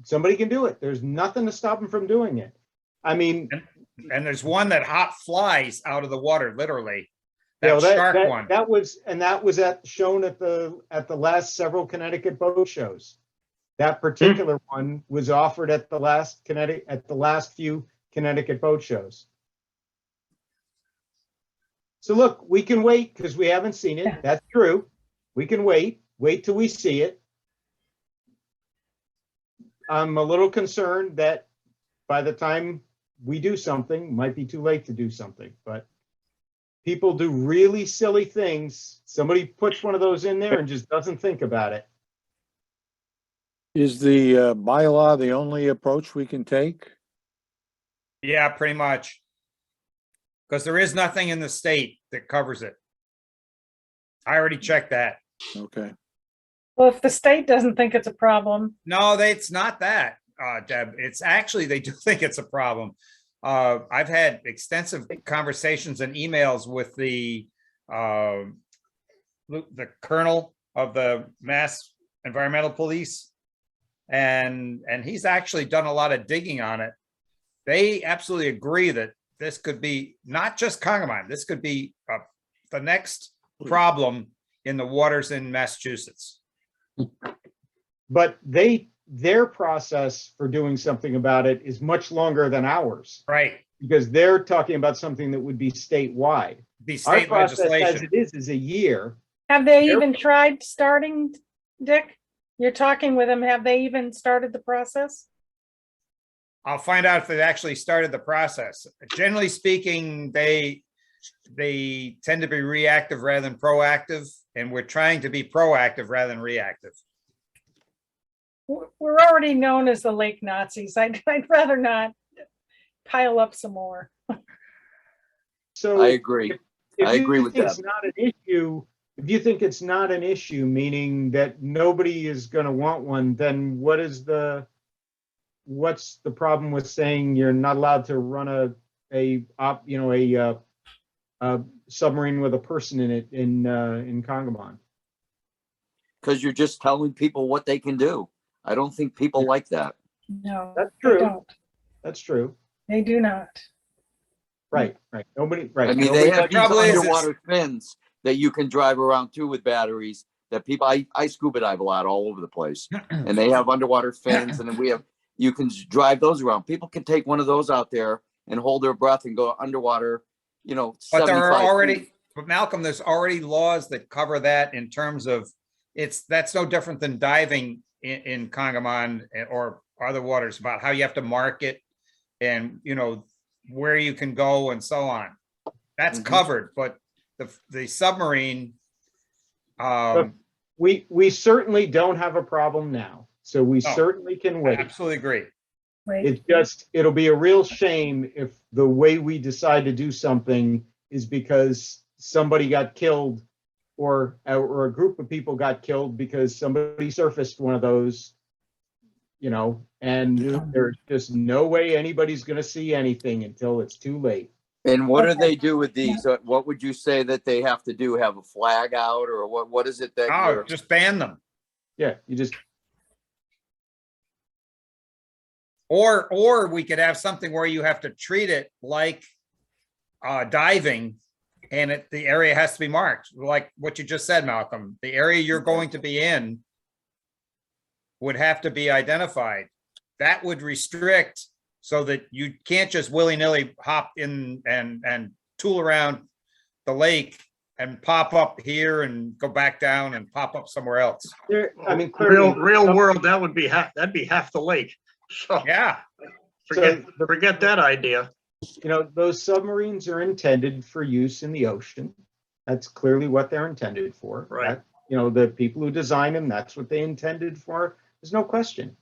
Somebody can do it. There's nothing to stop them from doing it. I mean, And there's one that hot flies out of the water, literally. you know, That shark one. that was shown at the last several Connecticut boat shows. That particular one was offered at the last few Connecticut boat shows. So look, we can wait because we haven't seen it. That's true. We can wait till we see it. I'm a little concerned that by the time we do something, it might be too late to do something, but people do really silly things. Somebody puts one of those in there and just doesn't think about it. Is the bylaw the only approach we can take? Yeah, pretty much. Because there is nothing in the state that covers it. I already checked that. Okay. Well, if the state doesn't think it's a problem, No, it's not that, Deb. It's actually, they do think it's a problem. I've had extensive conversations and emails with the colonel of the Mass Environmental Police. And he's actually done a lot of digging on it. They absolutely agree that this could be not just Congamon. This could be the next problem in the waters in Massachusetts. But their process for doing something about it is much longer than ours, Right. because they're talking about something that would be statewide. Be Our state process as legislation. it is a year. have they They're- even tried starting, Dick? You're talking with them. Have they even started the process? I'll find out if they've actually started the process. Generally speaking, they tend to be reactive rather than proactive, and we're trying to be proactive rather than reactive. We're already known as the Lake Nazis. I'd rather not pile up some more. So I agree. if I you agree with think that. it's not an issue, if you think it's not an issue, meaning that nobody is going to want one, then what's the problem with saying you're not allowed to run a submarine with a person in it in Congamon? Because you're just telling people what they can do. I don't think people like that. No, That's they true. don't. That's true. They do not. Right. Nobody. Right. I mean, nobody they have likes- these trouble is underwater fins that you can drive around too with batteries that people, I scuba dive a lot all over the place. And they have underwater fins, and then you can drive those around. People can take one of those out there and hold their breath and go underwater, But 75 there are feet. already, but Malcolm, there's already laws that cover that in terms of that's no different than diving in Congamon or other waters, about how you have to mark it and, where you can go and so on. That's Mhm. covered, but the submarine, We certainly don't have a problem now, so we No. certainly can I wait. absolutely agree. Wait, It'll be a real shame if the way we decide to do something is because somebody got killed or a group of people got killed because somebody surfaced one of those, and Yeah. there's just no way anybody's going to see anything until it's too late. And what do they do with these? What would you say that they have to do? Have a flag out, or what is it that Oh, you're? just ban them. Yeah, you just, Or we could have something where you have to treat it like diving, and the area has to be marked, like what you just said, Malcolm. The area you're going to be in would have to be identified. That would restrict so that you can't just willy-nilly hop in and tool around the lake and pop up here and go back down and pop up somewhere else. clearly. Real world, that'd be half the lake. So Yeah, forget that idea. Those submarines are intended for use in the ocean. That's clearly what they're intended for. Right. The people who design them, that's what they intended for. There's no question.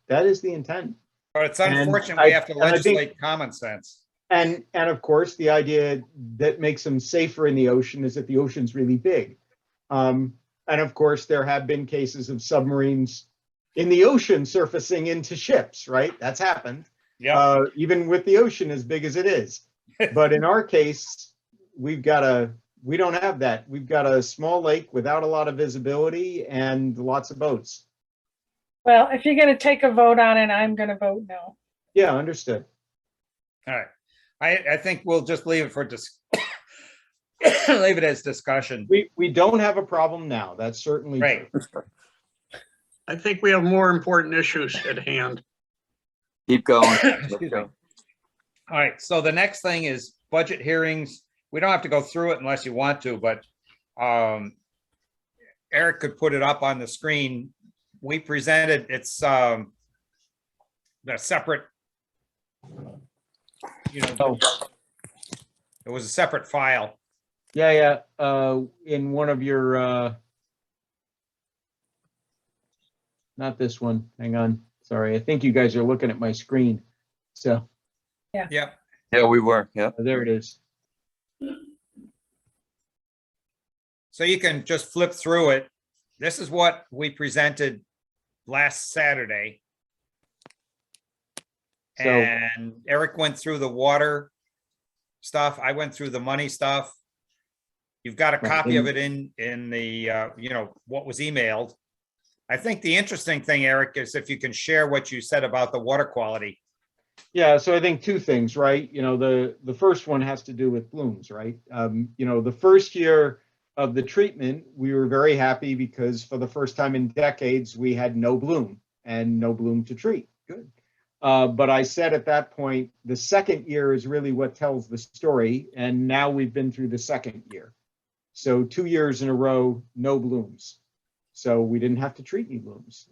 That is the intent. but it's And unfortunate we have to I think- legislate common sense. And of course, the idea that makes them safer in the ocean is that the ocean's really big. And of course, there have been cases of submarines in the ocean surfacing into ships, right? That's happened. Yeah, Even with the ocean as big as it is. But in our case, we don't have that. We've got a small lake without a lot of visibility and lots of boats. well, if you're gonna take a vote on it, I'm gonna vote no. Yeah, understood. All right. I think we'll just leave it for leave it as discussion. We don't have a problem now. That's certainly Right. true. I think we have more important issues at hand. Keep going. Excuse me. All right, so the next thing is budget hearings. We don't have to go through it unless you want to, but Eric could put it up on the screen. We presented, it's the separate, you know, it was a separate file. Yeah. In one of your, not this one. Hang on. Sorry. I think you guys are looking at my screen. So Yep. Yeah, we were. Yeah. there it is. So you can just flip through it. This is what we presented last Saturday. So- And Eric went through the water stuff. I went through the money stuff. You've got a Right, copy of and- it in the, you know, what was emailed. I think the interesting thing, Eric, is if you can share what you said about the water quality. Yeah, so I think two things, right? You know, the first one has to do with blooms, right? You know, the first year of the treatment, we were very happy because for the first time in decades, we had no bloom and no bloom to treat. Good. But I said at that point, the second year is really what tells the story. And now we've been through the second year. So 2 years in a row, no blooms. So we didn't have to treat any blooms.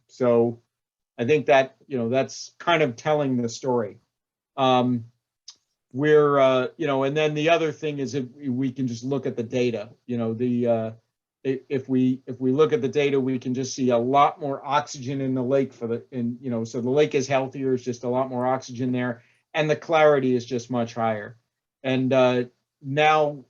So I think that, you know, that's kind of telling the story. We're, you know, and then the other thing is if we can just look at the data, you know, if we look at the data, we can just see a lot more oxygen in the lake you know, so the lake is healthier, it's just a lot more oxygen there, and the clarity is just much higher. And now,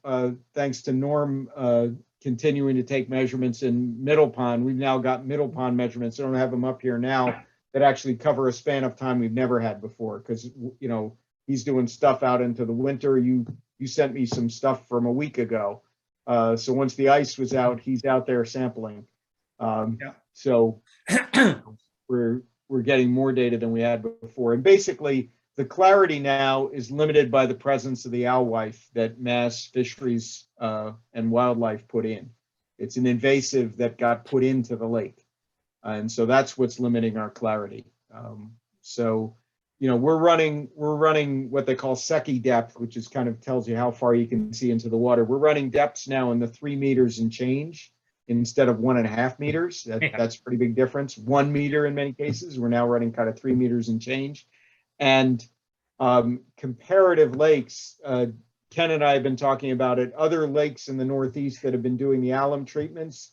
thanks to Norm continuing to take measurements in Middle Pond, we've now got Middle Pond measurements. I don't have them up here now that actually cover a span of time we've never had before, because, you know, he's doing stuff out into the winter. You sent me some stuff from a week ago. So once the ice was out, he's out there sampling. So we're getting more data than we had before. And basically, the clarity now is limited by the presence of the alewife that Mass Fisheries and Wildlife put in. It's an invasive that got put into the lake. And so that's what's limiting our clarity. So, you know, we're running what they call Secchi depth, which is kind of tells you how far you can see into the water. We're running depths now in the 3 meters and change instead of 1.5 meters. That's a pretty big difference. 1 meter in many cases. We're now running kind of 3 meters and change. And comparative lakes, Ken and I have been talking about it. Other lakes in the Northeast that have been doing the alum treatments,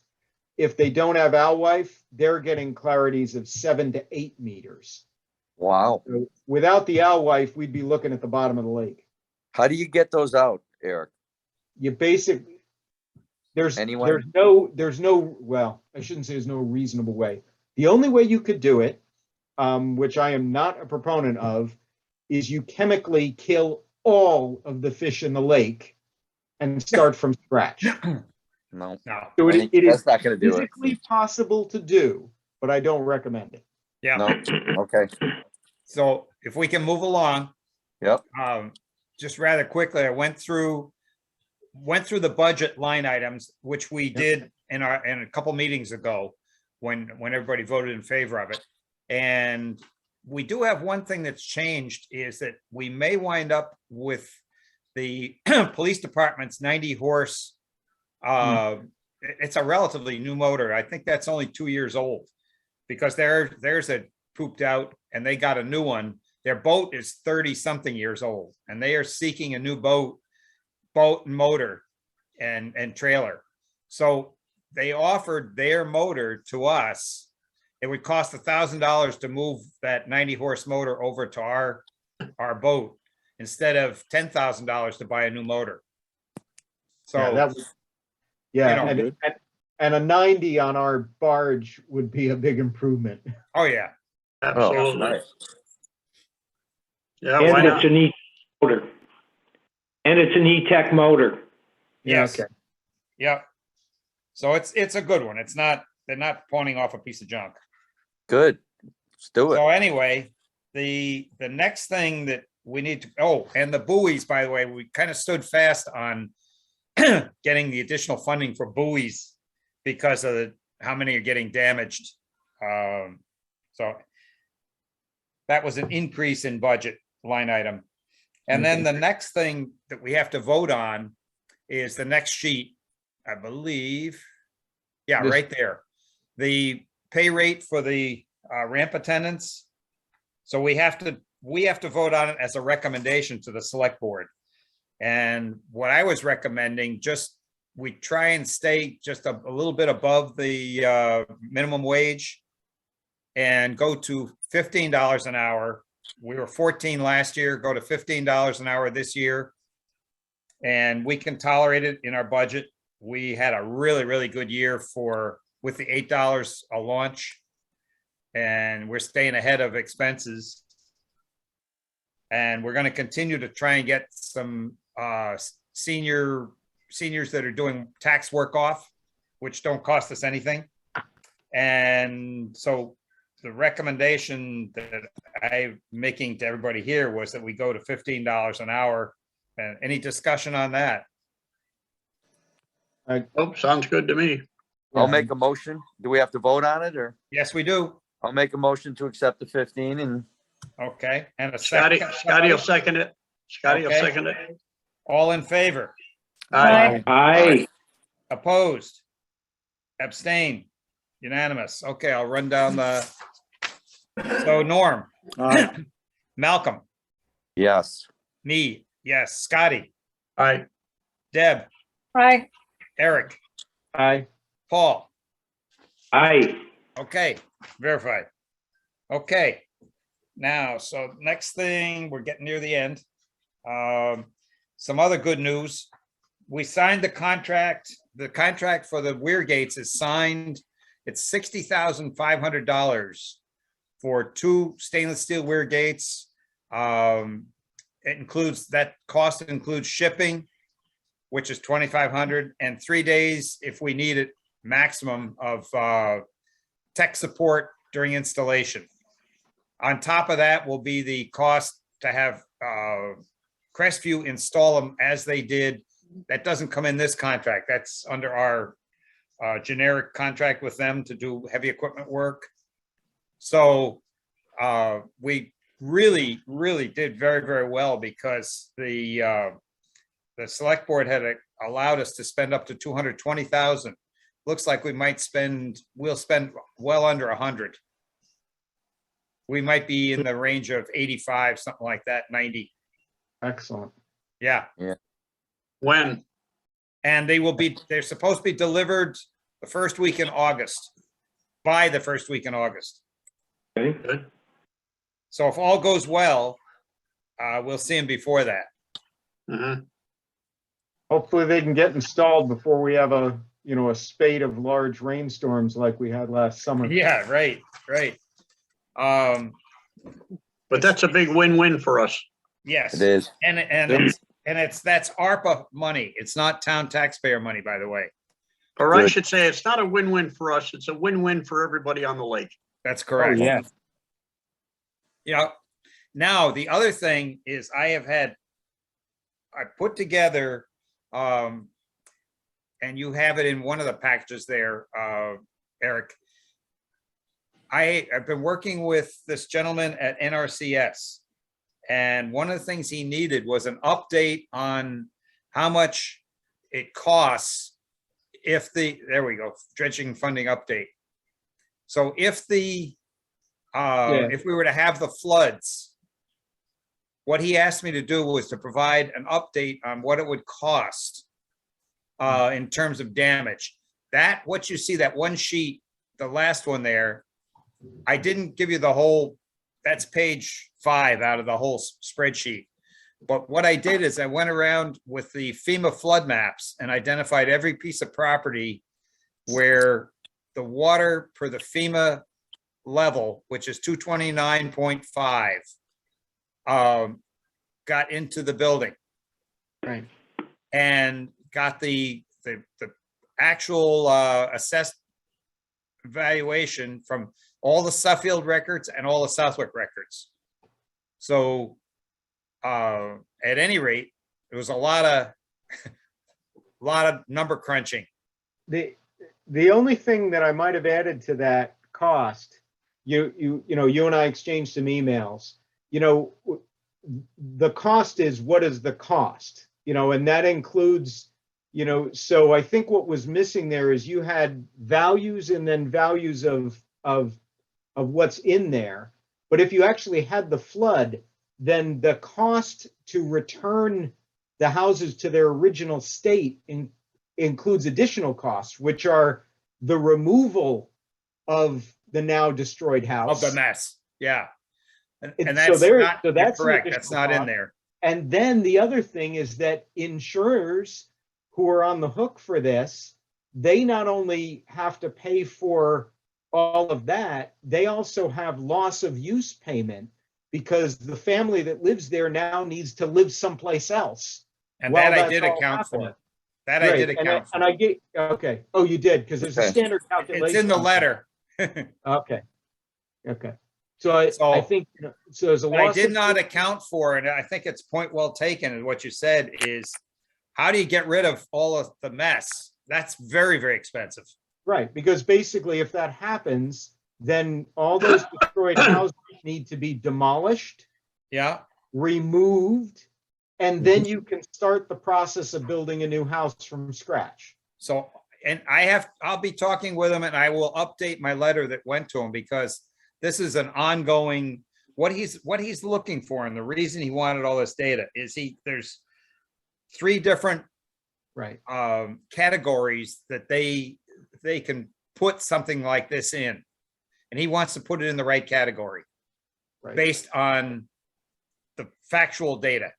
if they don't have alewife, they're getting clarities of 7 to 8 meters. Wow. So without the alewife, we'd be looking at the bottom of the lake. How do you get those out, Eric? You basically, there's Anyone? well, I shouldn't say there's no reasonable way. The only way you could do it, which I am not a proponent of, is you chemically kill all of the fish in the lake and start from scratch. No. No. So I think it is that's not going to do it. physically possible to do, but I don't recommend it. Yeah. No. Okay. So if we can move along. Yep. Just rather quickly, I went through the budget line items, which we did in a couple meetings ago when everybody voted in favor of it. And we do have one thing that's changed is that we may wind up with the police department's 90 horse. It's a relatively new motor. I think that's only 2 years old because there's a pooped out and they got a new one. Their boat is 30 something years old and they are seeking a new boat and motor and trailer. So they offered their motor to us. It would cost $1,000 to move that 90 horse motor over to our boat instead of $10,000 to buy a new motor. So Yeah, that was, yeah, You know, and a 90 on our barge would be a big improvement. oh yeah, Oh, Absolutely. nice. Yeah, why And not? it's an motor. And it's an E-Tech motor. yes, Okay. yeah. So it's a good one. They're not pawning off a piece of junk. Good. Let's do it. So anyway, the next thing that we need to, oh, and the buoys, by the way, we kind of stood fast on getting the additional funding for buoys because of how many are getting damaged. So that was an increase in budget line item. And then the next thing that we have to vote on is the next sheet, I believe. Yeah, This- right there. The pay rate for the ramp attendants. So we have to vote on it as a recommendation to the select board. And what I was recommending, just we try and stay just a little bit above the minimum wage and go to $15 an hour. We were 14 last year, go to $15 an hour this year. And we can tolerate it in our budget. We had a really, really good year with the $8 a launch. And we're staying ahead of expenses. And we're going to continue to try and get some seniors that are doing tax work off, which don't cost us anything. And so the recommendation that I'm making to everybody here was that we go to $15 an hour. And any discussion on that? Oh, sounds good to me. I'll make a motion. Do we have to vote on it or? Yes, we do. I'll make a motion to accept the 15 and Okay, and a Scotty, second. Scotty will second it. Scotty will Okay. second it. All in favor? Aye. Aye. Opposed? Abstain? Unanimous. Okay, I'll run down so Norm, Malcolm, yes. me, yes, Scotty, Aye. Deb, Aye. Eric, Aye. Paul. Aye. Okay, verified. Okay, now, so next thing, we're getting near the end. Some other good news. We signed the contract. The contract for the weir gates is signed. It's $60,500 for 2 stainless steel weir gates. It includes, that cost includes shipping, which is $2,500, and 3 days if we need it, maximum of tech support during installation. On top of that will be the cost to have Crestview install them as they did. That doesn't come in this contract. That's under our generic contract with them to do heavy equipment work. So we really, really did very, very well because the select board had allowed us to spend up to 220,000. Looks like we'll spend well under 100. We might be in the range of 85, something like that, 90. Excellent. Yeah. When? And they're supposed to be delivered the first week in August, by the first week in August. Okay. Good. So if all goes well, we'll see them before that. Mhm. Hopefully they can get installed before we have a spate of large rainstorms like we had last summer. Yeah, right. But that's a big win-win for us. Yes. It is. That's ARPA money. It's not town taxpayer money, by the way. Or I Good. should say, it's not a win-win for us. It's a win-win for everybody on the lake. That's correct. Yeah. Yeah. Now, the other thing is I put together, and you have it in one of the packages there, Eric. I've been working with this gentleman at NRCS. And one of the things he needed was an update on how much it costs there we go, dredging funding update. So if if we were to have the floods, what he asked me to do was to provide an update on what it would cost in terms of damage. What you see, that one sheet, the last one there, I didn't give you the whole, that's page 5 out of the whole spreadsheet. But what I did is I went around with the FEMA flood maps and identified every piece of property where the water per the FEMA level, which is 229.5, got into the building. Right. And got the actual assessed valuation from all the Suffield records and all the Southwick records. So at any rate, it was a lot of, lot of number crunching. The only thing that I might have added to that cost, you know, you and I exchanged some emails. You know, the cost is, what is the cost? You know, and that includes, you know, so I think what was missing there is you had values and then values of what's in there. But if you actually had the flood, then the cost to return the houses to their original state includes additional costs, which are the removal of the now destroyed house. Of the mess, yeah. And So that's there- not, so you're that's an correct, that's additional not in cost. there. And then the other thing is that insurers who are on the hook for this, they not only have to pay for all of that, they also have loss of use payment because the family that lives there now needs to live someplace else. And while that I that's did all account for. happening. That I Right, did and account for. And I get, okay, oh, you did, because there's a Okay. standard calculation. It's in the letter. Okay, okay. So I So- think, so there's a What I loss. did of- not account for, and I think it's point well taken, and what you said is, how do you get rid of all of the mess? That's very, very expensive. Right, because basically if that happens, then all those destroyed houses need to be demolished, Yeah, removed, and then you can start the process of building a new house from scratch. so, and I'll be talking with him and I will update my letter that went to him because this is an ongoing, what he's looking for, and the reason he wanted all this data is there's 3 different Right, categories that they can put something like this in. And he wants to put it in the right category right. based on the factual data.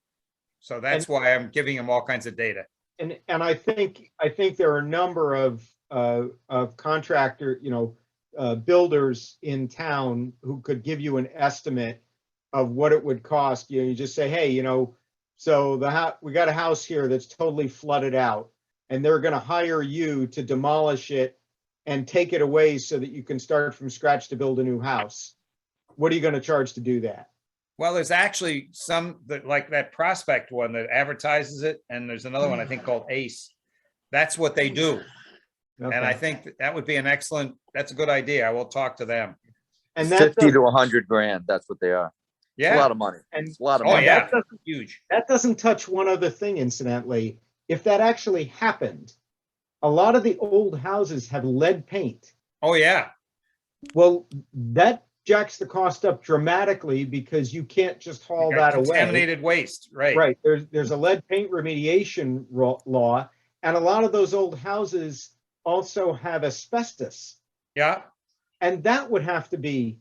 So that's why I'm giving him all kinds of data. And I think there are a number of contractor, you know, builders in town who could give you an estimate of what it would cost. You know, you just say, hey, you know, so we got a house here that's totally flooded out, and they're going to hire you to demolish it and take it away so that you can start from scratch to build a new house. What are you going to charge to do that? Well, there's actually some that, like that Prospect one that advertises it, and there's another one I think called Ace. That's what they do. And I Okay. think that would be that's a good idea. I will talk to them. And that 50 does- to 100 grand, that's what they are. It's a Yeah. lot of money. And- It's a lot of Oh, money. yeah. that doesn't- Huge. That doesn't touch one other thing, incidentally. If that actually happened, a lot of the old houses have lead paint. Oh, yeah. Well, that jacks the cost up dramatically because you can't just haul You got that away. Contaminated waste, right? Right, there's a lead paint remediation law, and a lot of those old houses also have asbestos. Yeah, And that would have to be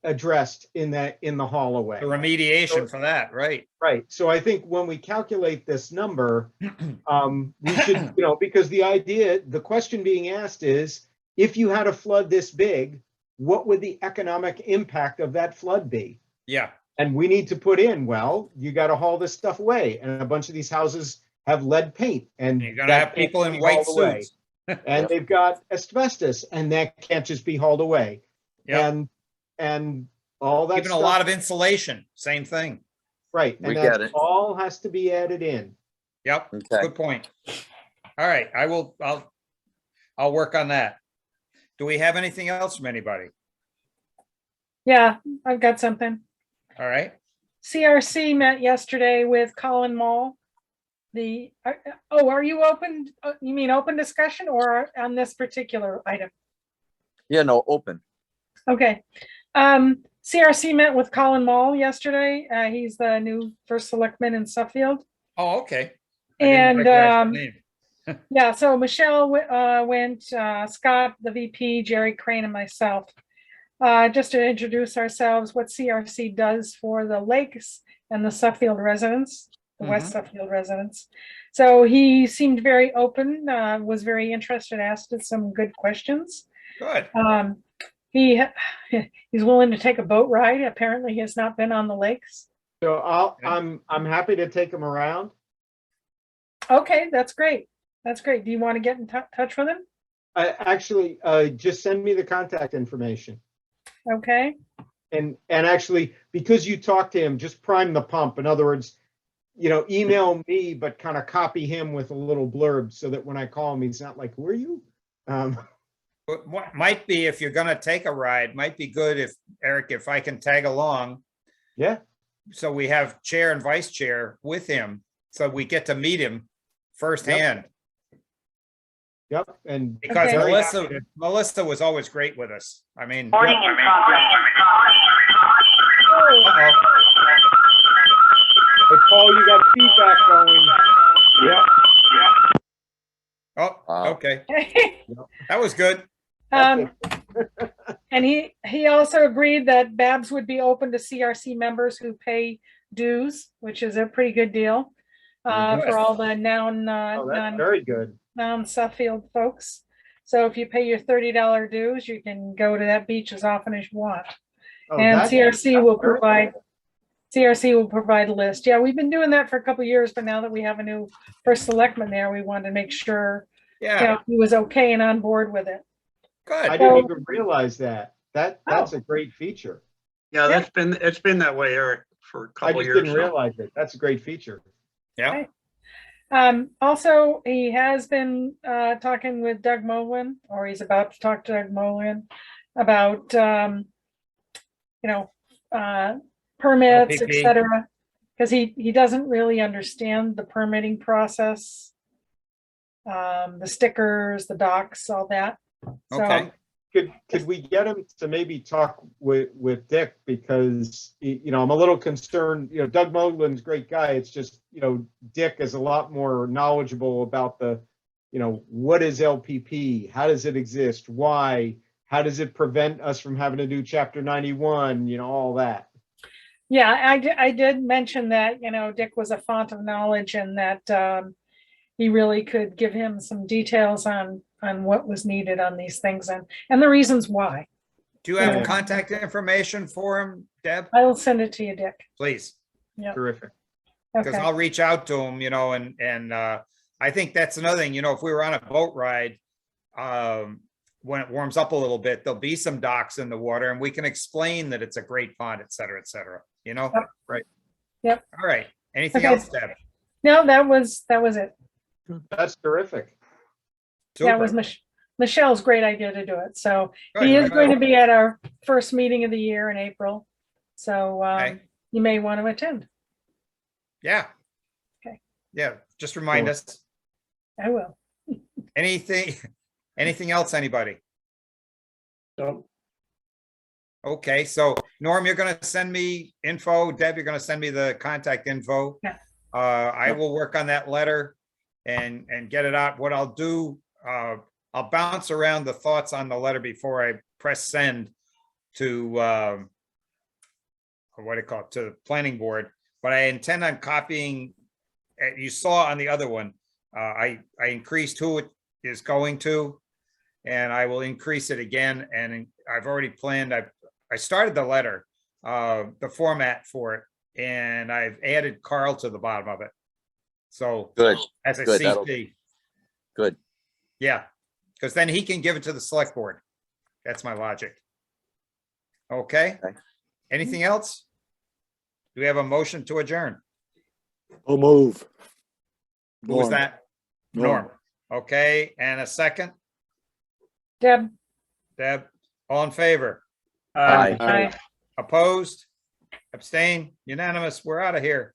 addressed in the haul away. the remediation for that, right? Right, so I think when we calculate this number, we should, you know, because the question being asked is, if you had a flood this big, what would the economic impact of that flood be? Yeah, And we need to put in, well, you got to haul this stuff away, and a bunch of these houses have lead paint, and you're gonna that have can't people in be white hauled away. suits. And they've got asbestos, and that can't just be hauled away. Yeah, And all that even a stuff. lot of insulation, same thing. Right, We and get that it. all has to be added in. Yep, Okay. good point. All right, I'll work on that. Do we have anything else from anybody? Yeah, I've got something. All right, CRC met yesterday with Colin Mall. Are you open, you mean open discussion or on this particular item? Yeah, no, open. Okay. CRC met with Colin Mall yesterday. He's the new first selectman in Suffield. oh, okay. I didn't And, recognize the name. yeah, so Michelle went, Scott, the VP, Jerry Crane, and myself. Just to introduce ourselves, what CRC does for the lakes and the Suffield residents, the West Suffield residents. So he seemed very open, was very interested, asked us some good questions. Good. He's willing to take a boat ride. Apparently he has not been on the lakes. So Okay. I'm happy to take them around. Okay, that's great. That's great. Do you want to get in touch with him? Actually, just send me the contact information. Okay. And actually, because you talked to him, just prime the pump. In other words, email me, but kind of copy him with a little blurb so that when I call him, he's not like, who are you? But what might be, if you're gonna take a ride, might be good if, Eric, if I can tag along. Yeah, So we have chair and vice chair with him, so we get to meet him firsthand. yep. And Because Okay. Melissa was always great with us. I mean, Oh, Hey, Paul, you got feedback going. Yeah. oh, Wow. okay, that was good. And he also agreed that Babs would be open to CRC members who pay dues, which is a pretty good deal for all the Oh, that's very good. non-Suffield folks. So if you pay your $30 dues, you can go to that beach as often as you want. Oh, And that's- CRC that's will very provide a list. Yeah, we've been doing that for a couple of years, but now that we have a new first selectman there, we wanted to make sure Yeah, he was okay and on board with it. I good. didn't even realize that. That's a great feature. Yeah, it's been that way, Eric, for a I couple just years. didn't realize it. That's a great feature. Yeah, Also, he has been talking with Doug Mullen, or he's about to talk to Doug Mullen about, permits, et LPP. cetera. Because he doesn't really understand the permitting process, the stickers, the docs, all that. So, okay. Could we get him to maybe talk with Dick? Because, I'm a little concerned, Doug Moglen's a great guy. It's just, Dick is a lot more knowledgeable about what is LPP? How does it exist? Why? How does it prevent us from having to do Chapter 91? All that. yeah, I did mention that, Dick was a font of knowledge and that he really could give him some details on what was needed on these things and the reasons why. Do you have Yeah. contact information for him, Deb? I will send it to you, Dick. Please, Terrific. because Okay. I'll reach out to him, and I think that's another thing, if we were on a boat ride, when it warms up a little bit, there'll be some docks in the water and we can explain that it's a great pond, et cetera, Yep. Right. Yep. All right. Anything Okay. else, Deb? No, that was it. That's terrific. That was Super. Michelle's great idea to do it. So Good, he is good. going to be at our first meeting of the year in April. So Okay. you may want to attend. Yeah. Okay. Yeah, just remind Cool. us. I will. Anything else, anybody? So, Okay, so Norm, you're gonna send me info. Deb, you're gonna send me the contact info. Yeah. I will work on that letter and get it out. What I'll do, I'll bounce around the thoughts on the letter before I press send to, what do you call it, to the planning board. But I intend on copying, you saw on the other one, I increased who it is going to, and I will increase it again. And I've already planned, I started the letter, the format for it, and I've added Carl to the bottom of it. So Good, as a good, that'll- CC, good. yeah, because then he can give it to the select board. That's my logic. Okay, Okay. anything else? Do we have a motion to adjourn? I'll move. Who was Norm. that? Norm. Okay, and a second, Deb. Deb, all in favor? Aye. Aye. Opposed? Abstain? Unanimous? We're out of here.